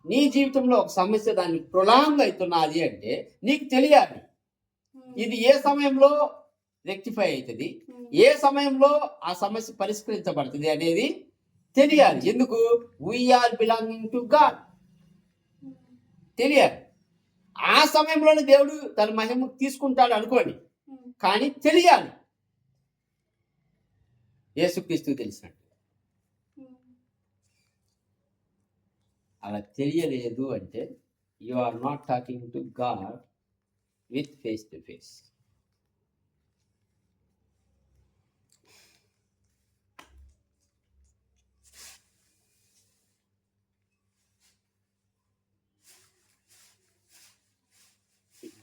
నీ జీవితంలో ఒక సమస్య దాన్ని ప్రొలాంగ్ అవుతున్నది అంటే నీకు తెలియాలి ఇది ఏ సమయంలో రెక్టిఫై అవుతుంది, ఏ సమయంలో ఆ సమస్య పరిష్కరించబడుతుంది అనేది తెలియాలి. ఎందుకు? వీఆర్ బిలాంగింగ్ టు గాడ్ తెలియాలి. ఆ సమయంలోనే దేవుడు తన మహిమ తీసుకుంటాడు అనుకోండి, కానీ తెలియాలి. యేసుక్రీస్తు తెలిసినట్టు అలా తెలియలేదు అంటే you are not talking to God with face to face.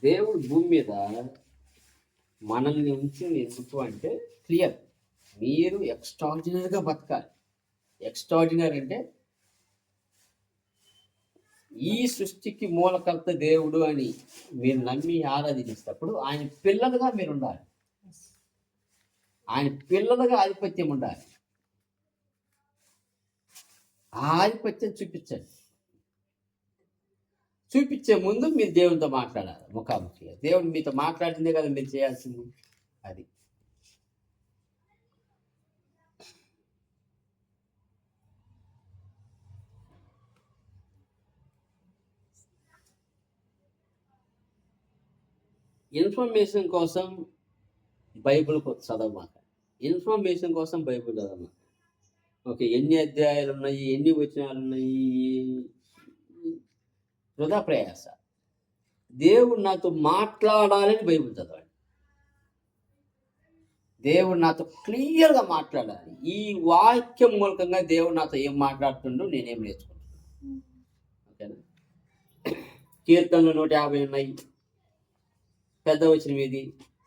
దేవుడు భూమి మీద మనల్ని ఉంచింది ఎందుకు అంటే క్లియర్, మీరు ఎక్స్ట్రాడినరీగా బతకాలి. ఎక్స్ట్రాడినరీ అంటే ఈ సృష్టికి మూలకర్త దేవుడు అని మీరు నమ్మి ఆరాధించేటప్పుడు ఆయన పిల్లలుగా మీరు ఉండాలి, ఆయన పిల్లలుగా ఆధిపత్యం ఉండాలి. ఆ ఆధిపత్యం చూపించండి. చూపించే ముందు మీరు దేవునితో మాట్లాడాలి ముఖాముఖిగా. దేవుడు మీతో మాట్లాడిందే కదా మీరు చేయాల్సింది. అది ఇన్ఫర్మేషన్ కోసం బైబిల్ చదవమాట, ఇన్ఫర్మేషన్ కోసం బైబిల్ చదవమాట. ఓకే, ఎన్ని అధ్యాయాలు ఉన్నాయి, ఎన్ని వచనాలు ఉన్నాయి, వృధా ప్రయాస. దేవుడు నాతో మాట్లాడాలని బైబిల్ చదవండి. దేవుడు నాతో క్లియర్గా మాట్లాడాలి. ఈ వాక్యం మూలకంగా దేవుడు నాతో ఏం మాట్లాడుతుండో నేనేం నేర్చుకుంటున్నాను. ఓకేనా? కీర్తనలు 150 ఉన్నాయి. పెద్ద వచనం ఏది,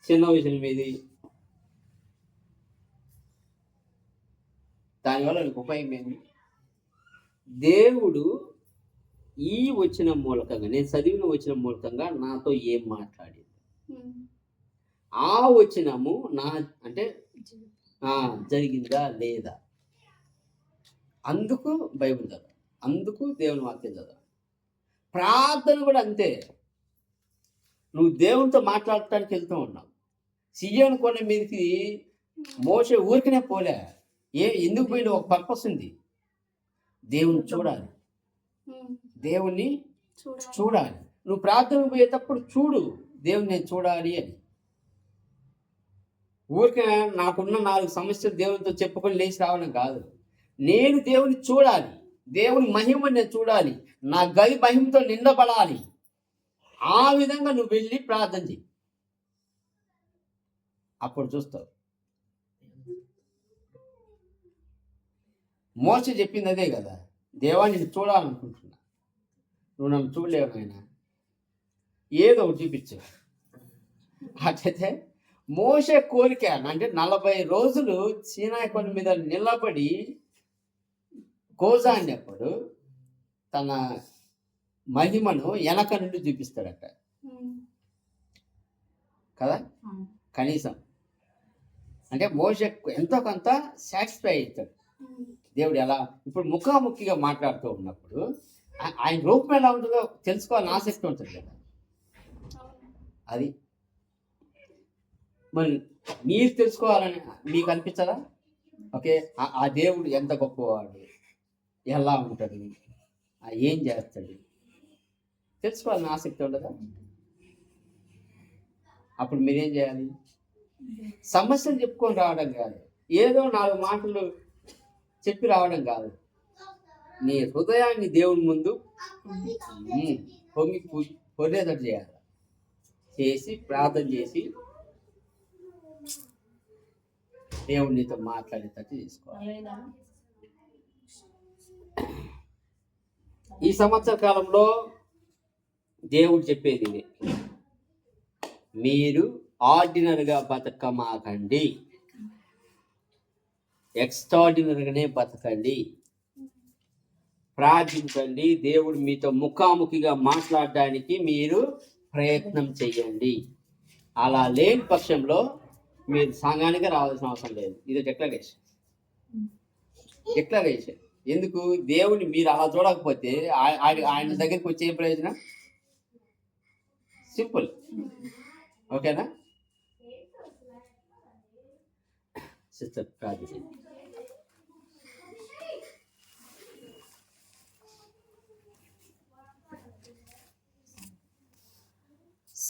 చిన్న వచనం ఏది, దానివల్ల నీకు ఉపయోగం ఏంది? దేవుడు ఈ వచ్చిన మూలకంగా, నేను చదివిన వచ్చిన మూలకంగా నాతో ఏం మాట్లాడింది, ఆ వచనము నా అంటే జరిగిందా లేదా, అందుకు బైబిల్ చదవాలి, అందుకు దేవుని వాక్యం చదవాలి. ప్రార్థన కూడా అంతే. నువ్వు దేవునితో మాట్లాడటానికి వెళ్తూ ఉన్నావు. సియోను కొండ మీదకి మోషే ఊరికనే పోలే. ఎందుకు పోయిన ఒక పర్పస్ ఉంది. దేవుని చూడాలి, దేవుణ్ణి చూడాలి. నువ్వు ప్రార్థన పోయేటప్పుడు చూడు, దేవుని నేను చూడాలి అని. ఊరికే నాకున్న 4 సమస్యలు దేవునితో చెప్పుకొని లేచి రావడం కాదు. నేను దేవుని చూడాలి, దేవుని మహిమని నేను చూడాలి, నా గది మహిమతో నిండబడాలి. ఆ విధంగా నువ్వు వెళ్ళి ప్రార్థన చెయ్యి, అప్పుడు చూస్తావు. మోషే చెప్పింది అదే కదా, దేవా నేను చూడాలనుకుంటున్నా, నువ్వు నన్ను చూడలేవు నాయన, ఏదో ఒకటి చూపించు. అట్లయితే మోషే కోరిక అంటే 40 రోజులు సీనాయి కొండ మీద నిలబడి గోజాడినప్పుడు తన మహిమను వెనక నుండి చూపిస్తాడట కదా. కనీసం అంటే మోషే ఎంతో కొంత సాటిస్ఫై అవుతాడు. దేవుడు ఎలా ఇప్పుడు ముఖాముఖిగా మాట్లాడుతూ ఉన్నప్పుడు ఆయన రూపం ఎలా ఉంటుందో తెలుసుకోవాలని ఆసక్తి ఉంటుంది కదా. అది మరి మీరు తెలుసుకోవాలని మీకు అనిపించదా? ఓకే, ఆ దేవుడు ఎంత గొప్పవాడు, ఎలా ఉంటాడు, ఏం చేస్తాడు తెలుసుకోవాలని ఆసక్తి ఉండదా? అప్పుడు మీరేం చేయాలి? సమస్యలు చెప్పుకొని రావడం కాదు, ఏదో 4 మాటలు చెప్పి రావడం కాదు. నీ హృదయాన్ని దేవుని ముందు పొంగి పొర్లేదట్టు చేయాలి. చేసి ప్రార్థన చేసి దేవుడు నీతో మాట్లాడేటట్టు చేసుకోవాలి. ఈ సంవత్సర కాలంలో దేవుడు చెప్పేది ఇదే, మీరు ఆర్డినరీగా బతకమాకండి, ఎక్స్ట్రాడినరీగానే బతకండి, ప్రార్థించండి, దేవుడు మీతో ముఖాముఖిగా మాట్లాడడానికి మీరు ప్రయత్నం చేయండి. అలా లేని పక్షంలో మీరు సంఘానికి రావాల్సిన అవసరం లేదు. ఇది డిక్లరేషన్. ఎందుకు? దేవుని మీరు అలా చూడకపోతే ఆయన దగ్గరికి వచ్చే ప్రయోజనం? సింపుల్. ఓకేనా సిస్టర్? ప్రార్థన.